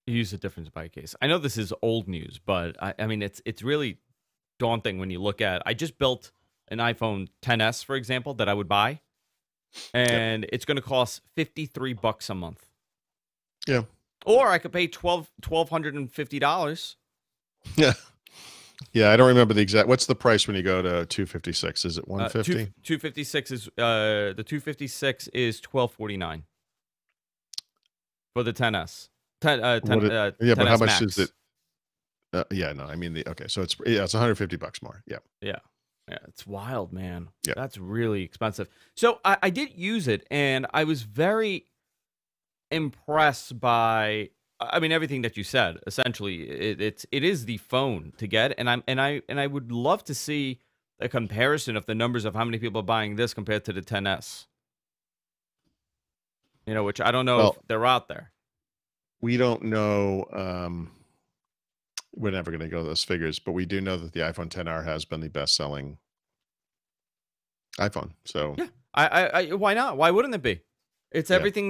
You use the difference to buy a case. I know this is old news, but I mean it's really daunting when you look at. I just built an iPhone 10s, for example, that I would buy, and it's going to cost $53 a month. Yeah. Or I could pay $1,250. Yeah. Yeah, I don't remember the exact. What's the price when you go to 256? Is it 150? 256 is the 256 is $1,249 for the 10s. But 10S how much Max. is it? I mean so it's $150 more. Yeah, it's wild, man. Yeah, that's really expensive. So I did use it, and I was very impressed by. I mean, everything that you said. Essentially, it is the phone to get, and I would love to see a comparison of the numbers of how many people are buying this compared to the 10s. Which I don't know if they're out there. We don't know. we're never going to go those figures, but we do know that the iPhone 10R has been the best-selling iPhone. So Yeah. Why not? Why wouldn't it be? yeah, It's everything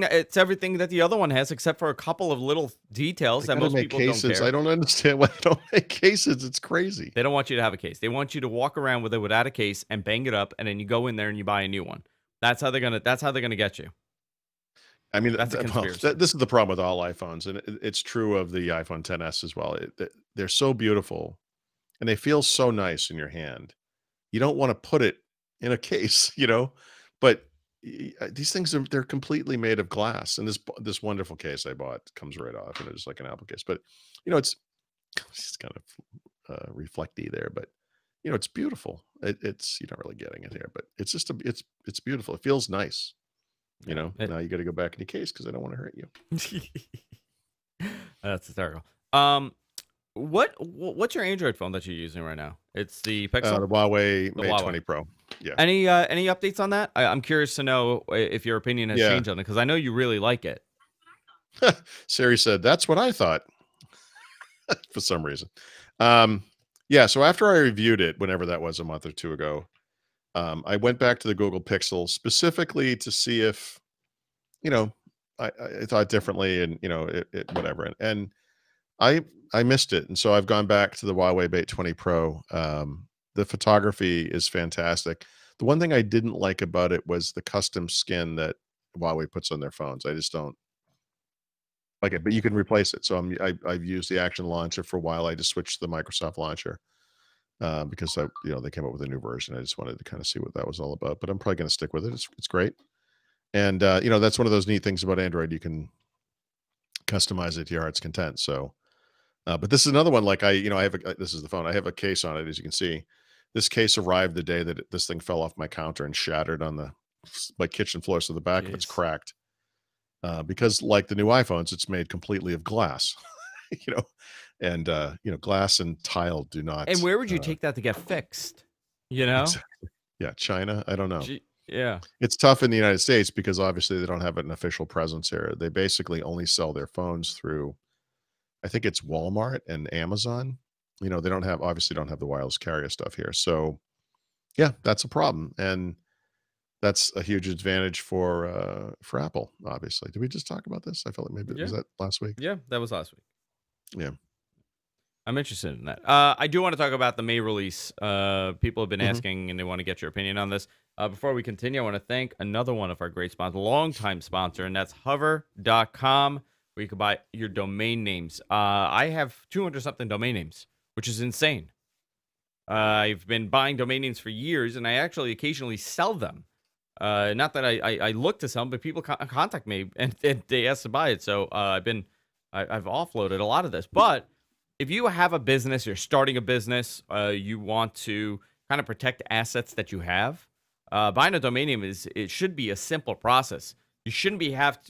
that the other one has, except for a couple of little details they that got to most make people don't cases. I care. don't understand why they don't make cases. It's crazy. They don't want you to have a case. They want you to walk around with it without a case and bang it up, and then you go in there and you buy a new one. That's how they're gonna get you. I mean, That's a well, conspiracy. this is the problem with all iPhones, and it's true of the iPhone 10s as well. They're so beautiful, and they feel so nice in your hand. You don't want to put it in a case, but these things they're completely made of glass. And this wonderful case I bought comes right off, just like an Apple case. But it's kind of reflecty there, but it's beautiful. It's you're not really getting it here, but it's just it's beautiful. It feels nice. Yeah. Now you got to go back in your case because I don't want to hurt you. That's hysterical. What's your Android phone that you're using right now? It's the Pixel, The Huawei the Mate Huawei. 20 Pro. Yeah. Any updates on that? I'm curious to know if your opinion has Yeah. changed on it because I know you really like it. Siri said, "That's what I thought." For some reason. Yeah, so after I reviewed it, whenever that was a month or two ago, I went back to the Google Pixel specifically to see if, you know, I thought differently and, whatever. And I missed it. And so I've gone back to the Huawei Mate 20 Pro. The photography is fantastic. The one thing I didn't like about it was the custom skin that Huawei puts on their phones. I just don't like it, but you can replace it. So I've used the Action launcher for a while. I just switched to the Microsoft launcher because they came up with a new version. I just wanted to kind of see what that was all about. But I'm probably going to stick with it. It's great, and that's one of those neat things about Android. You can customize it to your heart's content. So, but this is another one. Like I have this is the phone. I have a case on it, as you can see. This case arrived the day that this thing fell off my counter and shattered on my kitchen floor. So the back of it's Jeez. cracked. Because like the new iPhones, it's made completely of glass, you know, and glass and tile do not. And where would you take that to get fixed? You know? Exactly. Yeah, China. I don't know. Yeah. It's tough in the United States because obviously they don't have an official presence here. They basically only sell their phones through, I think it's Walmart and Amazon. They obviously don't have the wireless carrier stuff here. So yeah, that's a problem. And that's a huge advantage for Apple, obviously. Did we just talk about this? I felt like maybe Yeah. was that last week? Yeah, that was last week. Yeah. I'm interested in that. I do want to talk about the May release. People have been Mhm. asking and they want to get your opinion on this. Before we continue, I want to thank another one of our great sponsors, longtime sponsor, and that's hover.com, where you can buy your domain names. I have 200 something domain names, which is insane. I've been buying domain names for years, and I actually occasionally sell them. Not that I look to sell them, but people contact me and they ask to buy it. So I've offloaded a lot of this. But if you have a business, you're starting a business, you want to kind of protect assets that you have. Buying a domain name it should be a simple process. You shouldn't have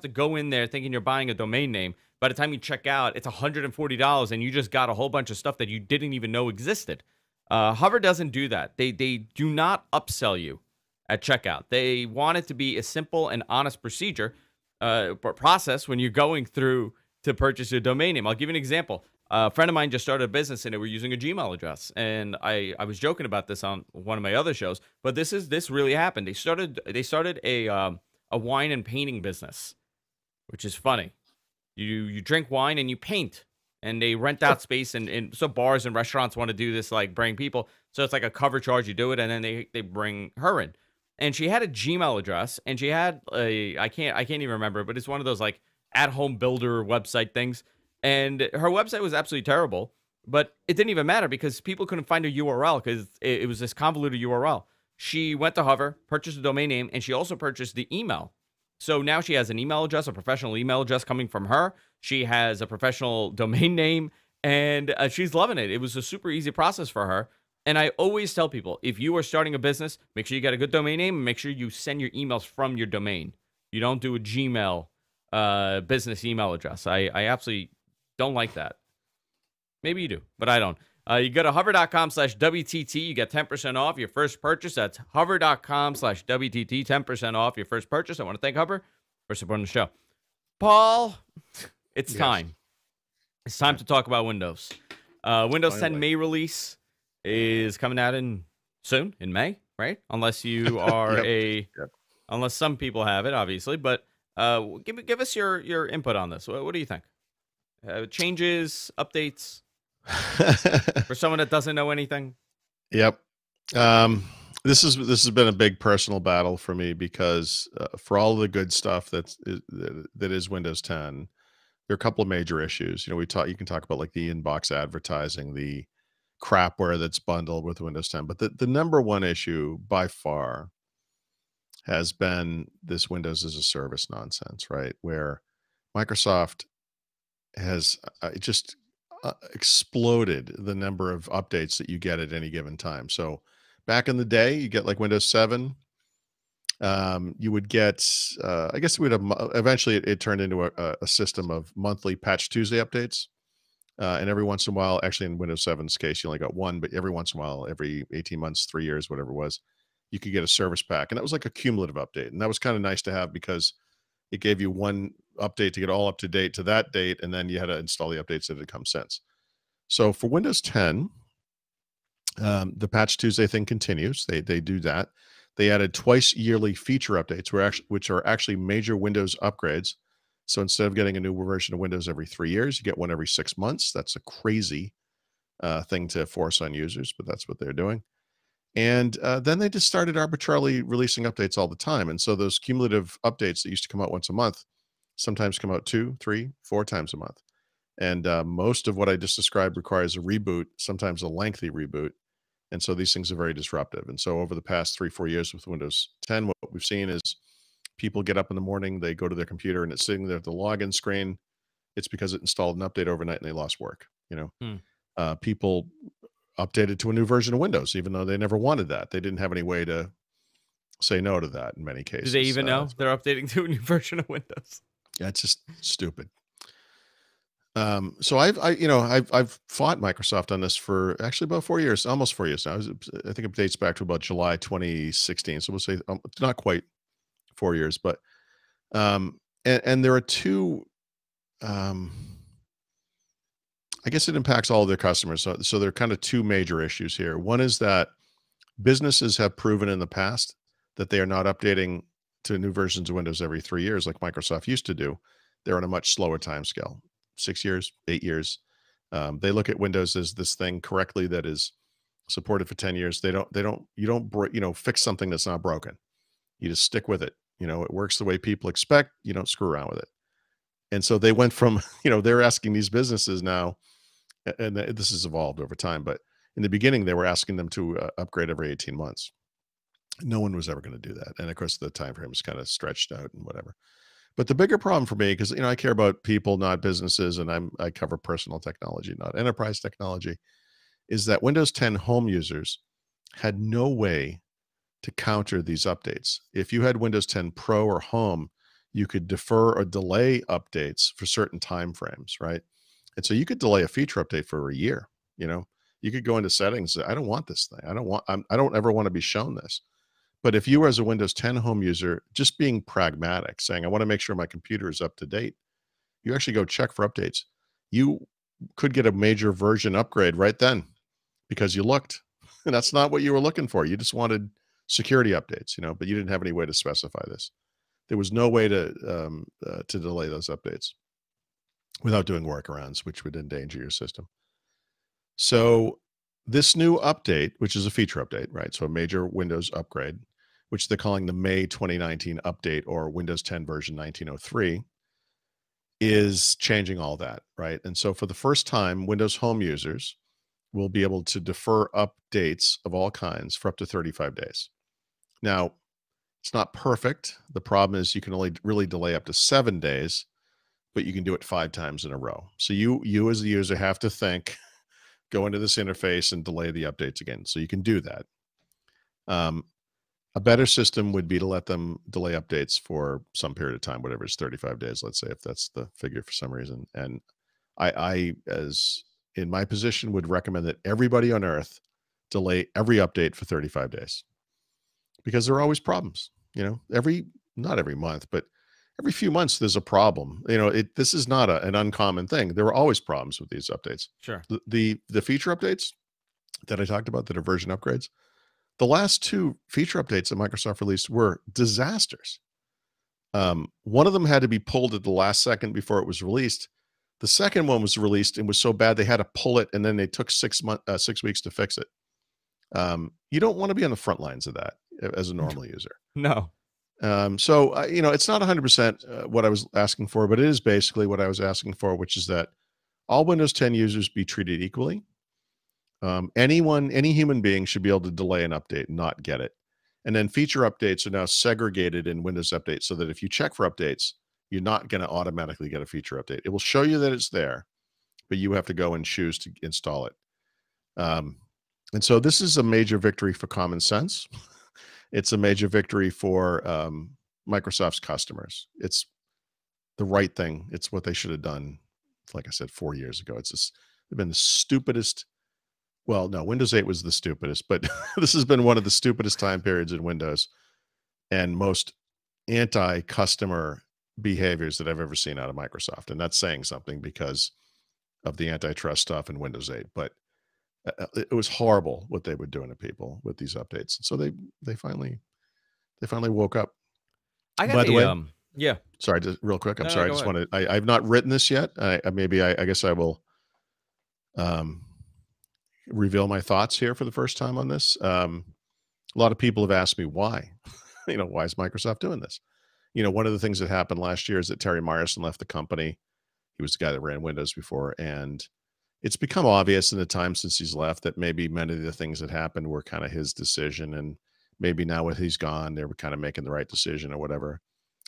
to go in there thinking you're buying a domain name. By the time you check out, it's $140 and you just got a whole bunch of stuff that you didn't even know existed. Hover doesn't do that. They do not upsell you at checkout. They want it to be a simple and honest process when you're going through to purchase your domain name. I'll give you an example. A friend of mine just started a business and they were using a Gmail address. And I was joking about this on one of my other shows, but this really happened. They started a wine and painting business, which is funny. You drink wine and you paint, and they rent out space, and so bars and restaurants want to do this, like bring people. So it's like a cover charge. You do it, and then they bring her in. And she had a Gmail address, and she had I can't even remember, but it's one of those like at-home builder website things. And her website was absolutely terrible, but it didn't even matter because people couldn't find her URL because it was this convoluted URL. She went to Hover, purchased a domain name, and she also purchased the email. So now she has an email address, a professional email address coming from her. She has a professional domain name, and she's loving it. It was a super easy process for her. And I always tell people, if you are starting a business, make sure you get a good domain name and make sure you send your emails from your domain. You don't do a Gmail business email address. I absolutely don't like that. Maybe you do, but I don't. You go to hover.com/WTT. You get 10% off your first purchase. That's hover.com/WTT. 10% off your first purchase. I want to thank Hover for supporting the show. Paul, it's Yes. time. It's time Yeah, to talk about Windows. Windows 10 finally. May release is coming out in soon, in May, right? Unless you are Yep. a, Yep. unless some people have it, obviously. But give us your input on this. What do you think? Changes, updates for someone that doesn't know anything. Yep. Um, this has been a big personal battle for me because for all the good stuff that is Windows 10, there are a couple of major issues. You know, you can talk about like the inbox advertising, the crapware that's bundled with Windows 10, but the number one issue by far has been this Windows as a service nonsense, right? Where Microsoft has just exploded the number of updates that you get at any given time. So back in the day, you get like Windows 7. You would get, I guess we would have, eventually it turned into a system of monthly Patch Tuesday updates. And every once in a while, actually in Windows 7's case, you only got one, but every once in a while, every 18 months, 3 years, whatever it was, you could get a service pack. And that was like a cumulative update. And that was kind of nice to have because it gave you one update to get all up to date to that date. And then you had to install the updates that had come since. So for Windows 10, the Patch Tuesday thing continues. They do that. They added twice yearly feature updates, which are actually major Windows upgrades. So instead of getting a new version of Windows every 3 years, you get one every 6 months. That's a crazy thing to force on users, but that's what they're doing. And then they just started arbitrarily releasing updates all the time. And so those cumulative updates that used to come out once a month sometimes come out 2, 3, 4 times a month. And most of what I just described requires a reboot, sometimes a lengthy reboot. And so these things are very disruptive. And so over the past 3, 4 years with Windows 10, what we've seen is people get up in the morning, they go to their computer and it's sitting there at the login screen. It's because it installed an update overnight and they lost work. You know, Hmm. people updated to a new version of Windows, even though they never wanted that. They didn't have any way to say no to that in many Do they cases. even know they're updating to a new version of Windows? Yeah, it's just stupid. So I've fought Microsoft on this for actually about 4 years, almost 4 years now. I think it dates back to about July 2016. So we'll say it's not quite 4 years, but and there are two. Um, I guess it impacts all of their customers. So there are kind of two major issues here. One is that businesses have proven in the past that they are not updating to new versions of Windows every 3 years like Microsoft used to do. They're on a much slower time scale, 6 years, 8 years. They look at Windows as this thing correctly that is supported for 10 years. You don't fix something that's not broken. You just stick with it. You know, it works the way people expect. You don't screw around with it. And so they went from, they're asking these businesses now, and this has evolved over time, but in the beginning, they were asking them to upgrade every 18 months. No one was ever going to do that. And of course, the time frame is kind of stretched out and whatever. But the bigger problem for me, because I care about people, not businesses, and I cover personal technology, not enterprise technology, is that Windows 10 home users had no way to counter these updates. If you had Windows 10 Pro or Home, you could defer or delay updates for certain time frames, right? And so you could delay a feature update for a year. You could go into settings. I don't want this thing. I don't ever want to be shown this. But if you, as a Windows 10 home user, just being pragmatic, saying, I want to make sure my computer is up to date, you actually go check for updates. You could get a major version upgrade right then because you looked. And that's not what you were looking for. You just wanted security updates, but you didn't have any way to specify this. There was no way to delay those updates without doing workarounds, which would endanger your system. So this new update, which is a feature update, right? So a major Windows upgrade, which they're calling the May 2019 update or Windows 10 version 1903, is changing all that, right? And so for the first time, Windows Home users will be able to defer updates of all kinds for up to 35 days. Now, it's not perfect. The problem is you can only really delay up to 7 days, but you can do it 5 times in a row. So you as the user have to think, go into this interface and delay the updates again. So you can do that. A better system would be to let them delay updates for some period of time, whatever it's 35 days, let's say, if that's the figure for some reason. And I as in my position, would recommend that everybody on earth delay every update for 35 days because there are always problems, not every month, but every few months there's a problem. This is not an uncommon thing. There are always problems with these updates. Sure. The feature updates that I talked about that are version upgrades, the last two feature updates that Microsoft released were disasters. One of them had to be pulled at the last second before it was released. The second one was released and was so bad they had to pull it, and then they took 6 weeks to fix it. You don't want to be on the front lines of that as a normal user. No. So it's not 100% what I was asking for, but it is basically what I was asking for, which is that all Windows 10 users be treated equally. Any human being should be able to delay an update and not get it. And then feature updates are now segregated in Windows Update so that if you check for updates, you're not going to automatically get a feature update. It will show you that it's there, but you have to go and choose to install it. And so this is a major victory for common sense. It's a major victory for Microsoft's customers. It's the right thing. It's what they should have done, like I said, 4 years ago. They've been the stupidest. Well, no, Windows 8 was the stupidest, but this has been one of the stupidest time periods in Windows and most anti-customer behaviors that I've ever seen out of Microsoft. And that's saying something because of the antitrust stuff in Windows 8. But it was horrible what they were doing to people with these updates. So they finally woke up. By the way, yeah. Sorry, just real quick. I'm No, sorry. I just wanted. I've not written this yet. I guess I will reveal my thoughts here for the first time on this. A lot of people have asked me why. Why is Microsoft doing this? One of the things that happened last year is that Terry Myerson left the company. He was the guy that ran Windows before, and it's become obvious in the time since he's left that maybe many of the things that happened were kind of his decision, and maybe now with he's gone, they were kind of making the right decision or whatever.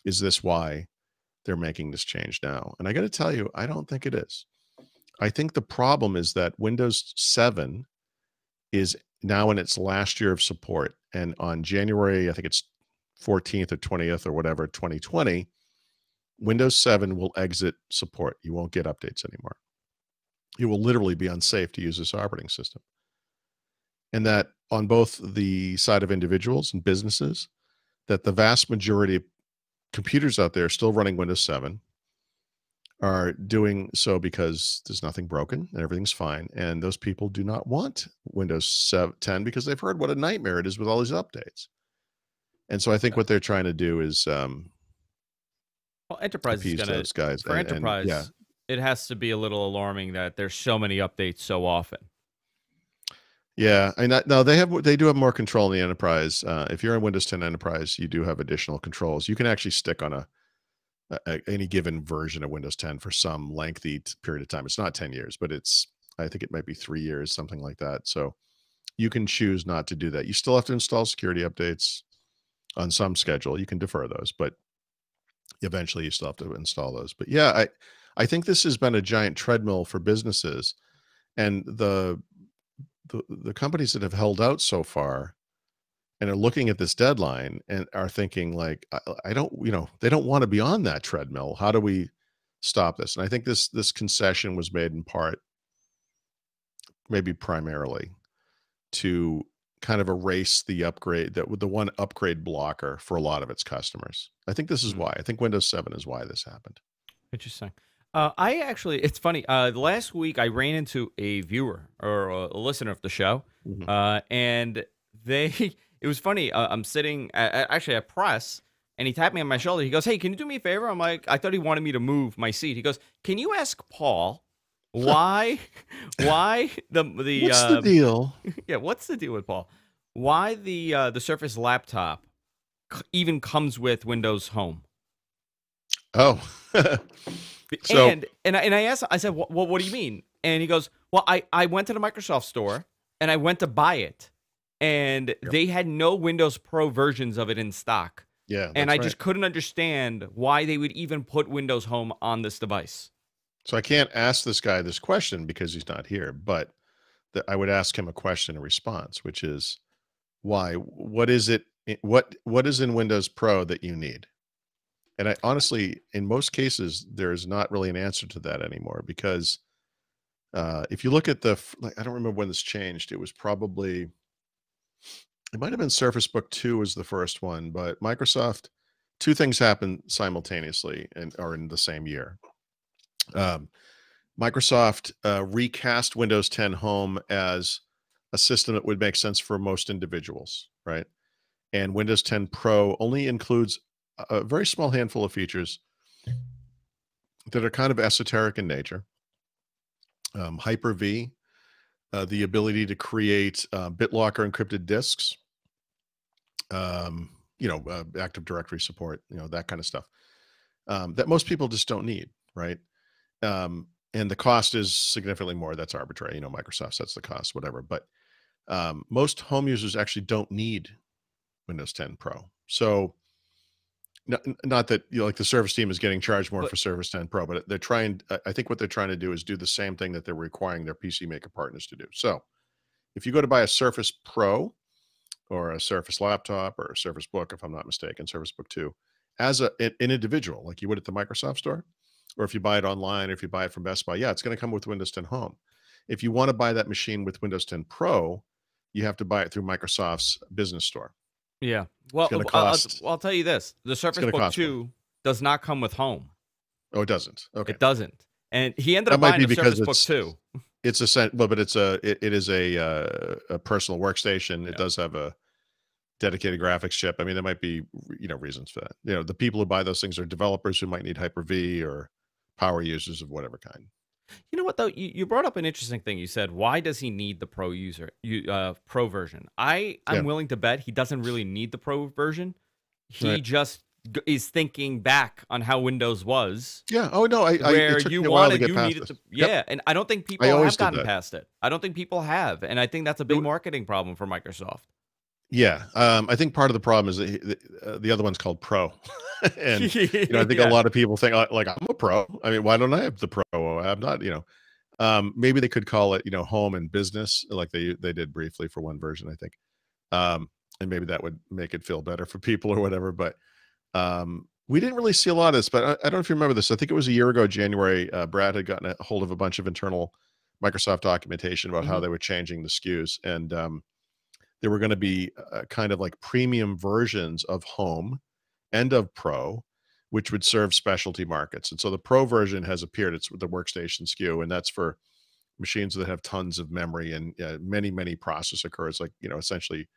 Is this why they're making this change now? And I got to tell you, I don't think it is. I think the problem is that Windows 7 is now in its last year of support. And on January, I think it's 14th or 20th or whatever, 2020, Windows 7 will exit support. You won't get updates anymore. It will literally be unsafe to use this operating system. And that on both the side of individuals and businesses, that the vast majority of computers out there still running Windows 7 are doing so because there's nothing broken and everything's fine. And those people do not want Windows 10 because they've heard what a nightmare it is with all these updates. And so I think what they're trying to do is well, enterprise is going those guys. For enterprise, it has to be a little alarming that there's so many updates so often. Yeah, no, they do have more control in the enterprise. If you're in Windows 10 Enterprise, you do have additional controls. You can actually stick on any given version of Windows 10 for some lengthy period of time. It's not 10 years, but I think it might be 3 years, something like that. So you can choose not to do that. You still have to install security updates on some schedule. You can defer those, but eventually you still have to install those. But yeah, I think this has been a giant treadmill for businesses, and the companies that have held out so far and are looking at this deadline and are thinking like, I don't, they don't want to be on that treadmill. How do we stop this? And I think this concession was made in part, maybe primarily, to kind of erase the upgrade, the one upgrade blocker for a lot of its customers. I think this is why. I think Windows 7 is why this happened. Interesting. It's funny. Last week I ran into a viewer or a listener of the show, and it was funny. I'm sitting at press, and he tapped me on my shoulder. He goes, "Hey, can you do me a favor?" I'm like, I thought he wanted me to move my seat. He goes, "Can you ask Paul why the what's the deal?" Yeah, what's the deal with Paul? Why the Surface laptop even comes with Windows Home? Oh. So, and I asked, I said, well, what do you mean? And he goes, well, I went to the Microsoft store and I went to buy it, and they had no Windows Pro versions of it in stock. Yeah. And I just couldn't understand why they would even put Windows Home on this device. So I can't ask this guy this question because he's not here, but I would ask him a question in response, which is why? What is it? What is in Windows Pro that you need? And I honestly, in most cases, there's not really an answer to that anymore, because if you look at I don't remember when this changed. It might have been Surface Book 2 was the first one, but Microsoft two things happen simultaneously and are in the same year. Um, Microsoft recast Windows 10 Home as a system that would make sense for most individuals, right? And Windows 10 Pro only includes a very small handful of features that are kind of esoteric in nature. Hyper-V, the ability to create BitLocker encrypted disks, Active Directory support, that kind of stuff that most people just don't need, right? And the cost is significantly more. That's arbitrary. Microsoft sets the cost, whatever. But most home users actually don't need Windows 10 Pro. So not that like the Surface team is getting charged more But for Surface 10 Pro, but they're trying. I think what they're trying to do is do the same thing that they're requiring their PC maker partners to do. So if you go to buy a Surface Pro or a Surface laptop or a Surface Book, if I'm not mistaken, Surface Book 2, as an individual, like you would at the Microsoft store, or if you buy it online, or if you buy it from Best Buy, yeah, it's going to come with Windows 10 Home. If you want to buy that machine with Windows 10 Pro, you have to buy it through Microsoft's business store. yeah, It's well, going to cost. I'll tell you this: the It's Surface going to Book cost more. 2 does not come with Home. Oh, it doesn't. Okay, It doesn't, and he ended that up might buying be a because Surface Book 2. it's well, but it is a personal workstation. It Yeah. does have a dedicated graphics chip. I mean, there might be reasons for that. The people who buy those things are developers who might need Hyper-V or power users of whatever kind. You know what though? You brought up an interesting thing. You said, "Why does he need the Pro version?" I'm Yeah, willing to bet he doesn't really need the Pro version. He right. just is thinking back on how Windows was, Yeah. Oh no, where it took me a while to get you past needed this. to, Yep, yeah. And I don't think I people always have did gotten that. past it. I don't think people have, and I think that's a There big w- marketing problem for Microsoft. Yeah, I think part of the problem is that the other one's called Pro, and I think a Yeah, lot of people think like I'm a pro. I mean, why don't I have the Pro? I'm not. Maybe they could call it Home and Business, like they did briefly for one version, I think. And maybe that would make it feel better for people or whatever. But we didn't really see a lot of this. But I don't know if you remember this. I think it was a year ago, January. Brad had gotten a hold of a bunch of internal Microsoft documentation about how hmm they were changing the SKUs, and there were going to be kind of like premium versions of Home and of Pro, which would serve specialty markets. And so the Pro version has appeared. It's the workstation SKU, and that's for machines that have tons of memory and many processor cores, like essentially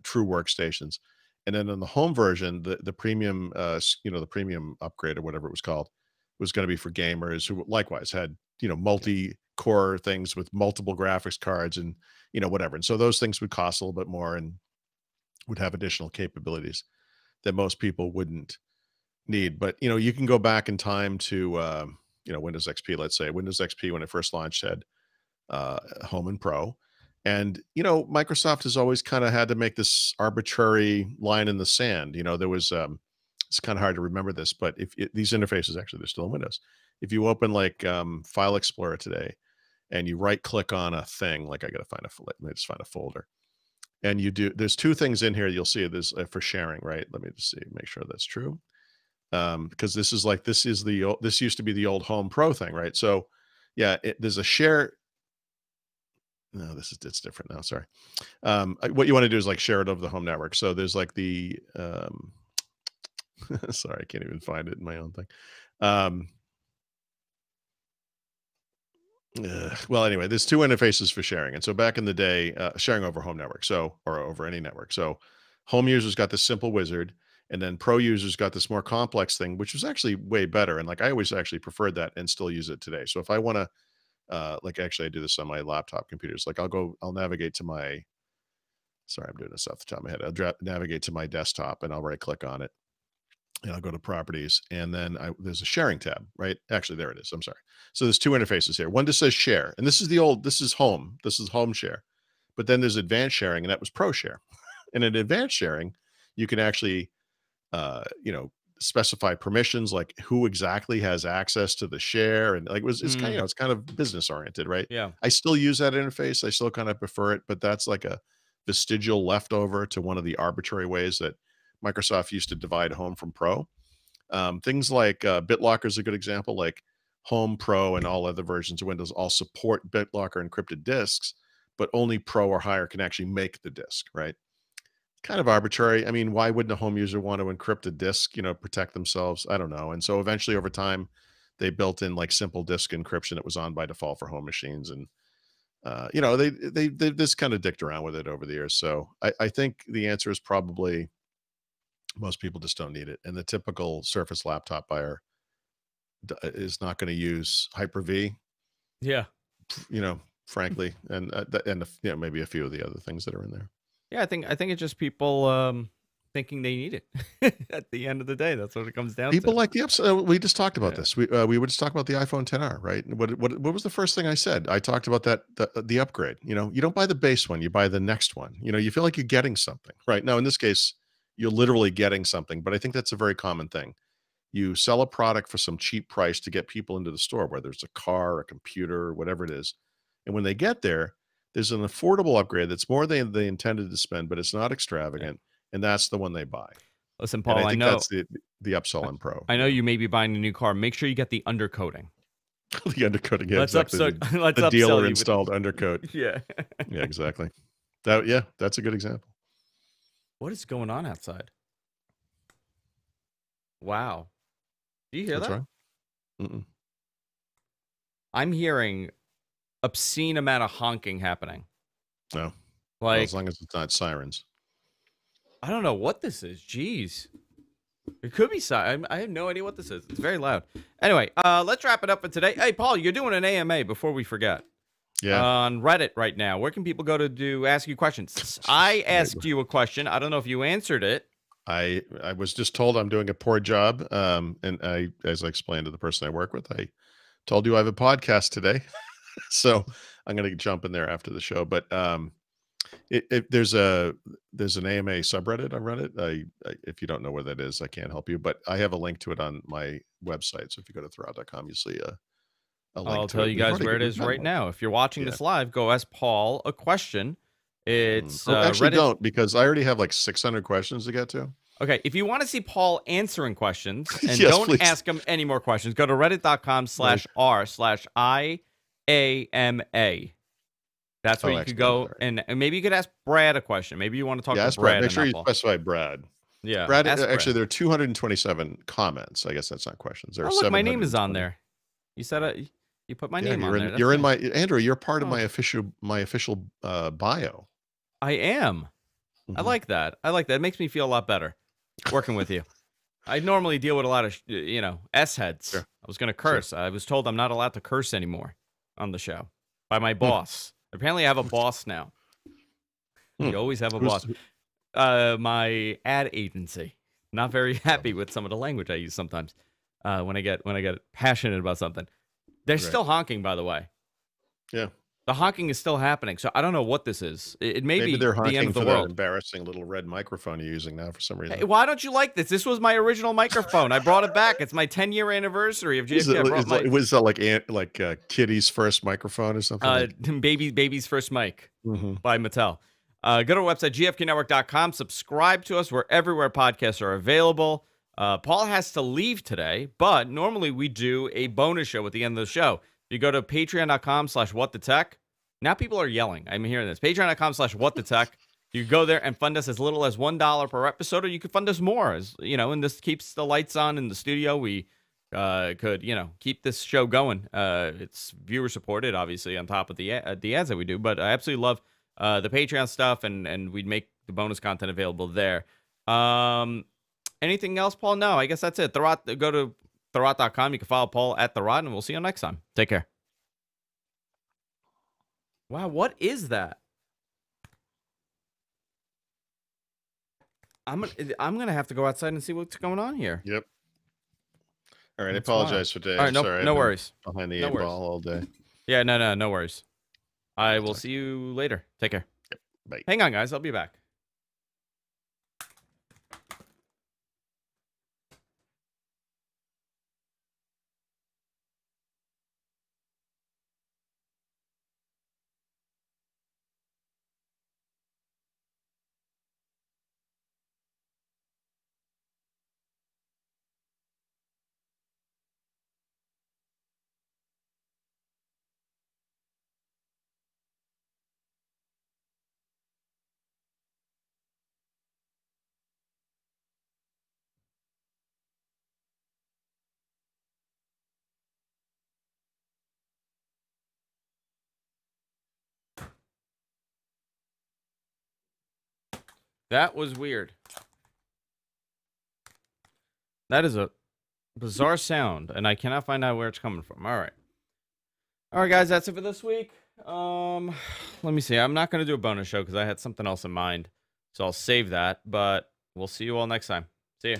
true workstations. And then on the Home version, the premium, the premium upgrade or whatever it was called, was going to be for gamers who likewise had multi-core things with multiple graphics cards and whatever. And so those things would cost a little bit more and would have additional capabilities that most people wouldn't need. But you can go back in time to Windows XP. Let's say Windows XP when it first launched had Home and Pro, and Microsoft has always kind of had to make this arbitrary line in the sand. There was it's kind of hard to remember this, but if these interfaces actually they're still in Windows. If you open like File Explorer today and you right click on a thing, like I gotta find let me just find a folder, and there's two things in here you'll see. There's for sharing, right? Let me just see, make sure that's true. Because this used to be the old Home Pro thing, right? So yeah, there's a share. No, it's different now. Sorry. What you want to do is like share it over the home network. So there's like the sorry, I can't even find it in my own thing. Um, well, anyway, there's two interfaces for sharing, and so back in the day, sharing over home network, or over any network. So home users got this simple wizard, and then pro users got this more complex thing, which was actually way better. And like I always actually preferred that, and still use it today. So if I want to like actually I do this on my laptop computers. Like I'll navigate to my, sorry, I'm doing this off the top of my head. I'll navigate to my desktop and I'll right click on it and I'll go to properties. And then there's a sharing tab, right? Actually, there it is. I'm sorry. So there's two interfaces here. One just says share. And this is this is home. This is home share. But then there's advanced sharing, and that was pro share. And in advanced sharing, you can actually, uh, you know, specify permissions, like who exactly has access to the share, and like it's kind of Mm, it's kind of business oriented, right? yeah. I still use that interface. I still kind of prefer it, but that's like a vestigial leftover to one of the arbitrary ways that Microsoft used to divide Home from Pro. Things like BitLocker is a good example. Like Home Pro and all other versions of Windows all support BitLocker encrypted disks, but only Pro or higher can actually make the disk, right? kind of arbitrary. I mean, why wouldn't a home user want to encrypt a disk, protect themselves? I don't know. And so eventually over time, they built in like simple disk encryption that was on by default for home machines. And, they just kind of dicked around with it over the years. So I think the answer is probably most people just don't need it. And the typical Surface laptop buyer is not going to use Hyper-V, Yeah. frankly, and maybe a few of the other things that are in there. Yeah, I think it's just people thinking they need it. At the end of the day, that's what it comes down People to. like the upsell. We just talked about Yeah. this. We were just talking about the iPhone 10R, right? What was the first thing I said? I talked about that the upgrade. You don't buy the base one, you buy the next one. You feel like you're getting something, right? Now, in this case, you're literally getting something, but I think that's a very common thing. You sell a product for some cheap price to get people into the store, whether it's a car, a computer, whatever it is. And when they get there, there's an affordable upgrade that's more than they intended to spend, but it's not Yeah. extravagant, and that's the one they buy. Listen, And Paul, I I think know that's the upsell in Pro. I know you may be buying a new car. Make sure you get the undercoating. The undercoating, yeah, Let's exactly. upsell let's The upsell dealer you with installed undercoat. Yeah. Yeah, exactly. That's a good example. What is going on outside? Wow. Do you hear What's that? wrong? Mm-mm. I'm hearing obscene amount of honking happening. No. Well, as Like, long as it's not sirens. I don't know what this is. Jeez. It could be I have no idea what this is. It's very loud. Anyway, let's wrap it up for today. Hey, Paul, you're doing an AMA before we forget. Yeah. On Reddit right now. Where can people go to ask you questions? I asked you a question. I don't know if you answered it. I was just told I'm doing a poor job. And as I explained to the person I work with, I told you I have a podcast today. So I'm going to jump in there after the show. But there's an AMA subreddit on Reddit. If you don't know where that is, I can't help you. But I have a link to it on my website. So if you go to throwout.com, you'll see a link I'll to tell it. you guys where it is right now. If you're watching Yeah. this live, go ask Paul a question. It's actually Reddit. don't, because I already have like 600 questions to get to. Okay, if you want to see Paul answering questions and Yes, don't please. ask him any more questions, go to reddit.com/r/IAMA. That's where you could go, Sorry. and maybe you could ask Brad a question. Maybe you want to talk to Ask Brad. Make sure you Apple. specify Brad. Yeah, Brad. ask Actually, Brad. there are 227 comments. I guess that's not questions. There are Oh, look, my name is 720. on there. You said you put my name on there. You're in That's my Andrew. You're part of Oh. my official bio. I am. I Mhm. like that. I like that. It makes me feel a lot better working with you. I normally deal with a lot of S heads. Sure. I was going to curse. I was told I'm not allowed to curse anymore on the show by my Hmm. boss. Apparently, I have a boss now. You always have a boss. My ad agency. Not very happy with some of the language I use sometimes. When I get passionate about something. They're Right. still honking, by the way. Yeah. The honking is still happening, so I don't know what this is. It may Maybe be they're the end honking of the for that world. embarrassing little red microphone you're using now for some reason. Hey, why don't you like this? This was my original microphone. I brought it back. It's my 10-year anniversary of GFK. Was that like Kitty's first microphone or something? Baby's first mic Mm-hmm. by Mattel. Go to our website, gfknetwork.com. Subscribe to us. We're everywhere podcasts are available. Paul has to leave today, but normally we do a bonus show at the end of the show. You go to patreon.com/whatthetech. Now people are yelling. I'm hearing this. Patreon.com/whatthetech. You go there and fund us as little as $1 per episode, or you could fund us more. And this keeps the lights on in the studio. We could, keep this show going. It's viewer supported, obviously, on top of the ads that we do. But I absolutely love the Patreon stuff, and we'd make the bonus content available there. Anything else, Paul? No, I guess that's it. Go to Thorot.com. You can follow Paul at Thorot, and we'll see you next time. Take care. Wow, what is that? I'm gonna have to go outside and see what's going on here. Yep. All right, That's I apologize for today. All right, Sorry, no I've been worries. behind the No eight worries. ball all day. Yeah, no worries. I will see you later. Take care. Yep. Bye. Hang on, guys. I'll be back. That was weird. That is a bizarre sound, and I cannot find out where it's coming from. All right. All right, guys, that's it for this week. Let me see. I'm not going to do a bonus show because I had something else in mind, so I'll save that, but we'll see you all next time. See ya.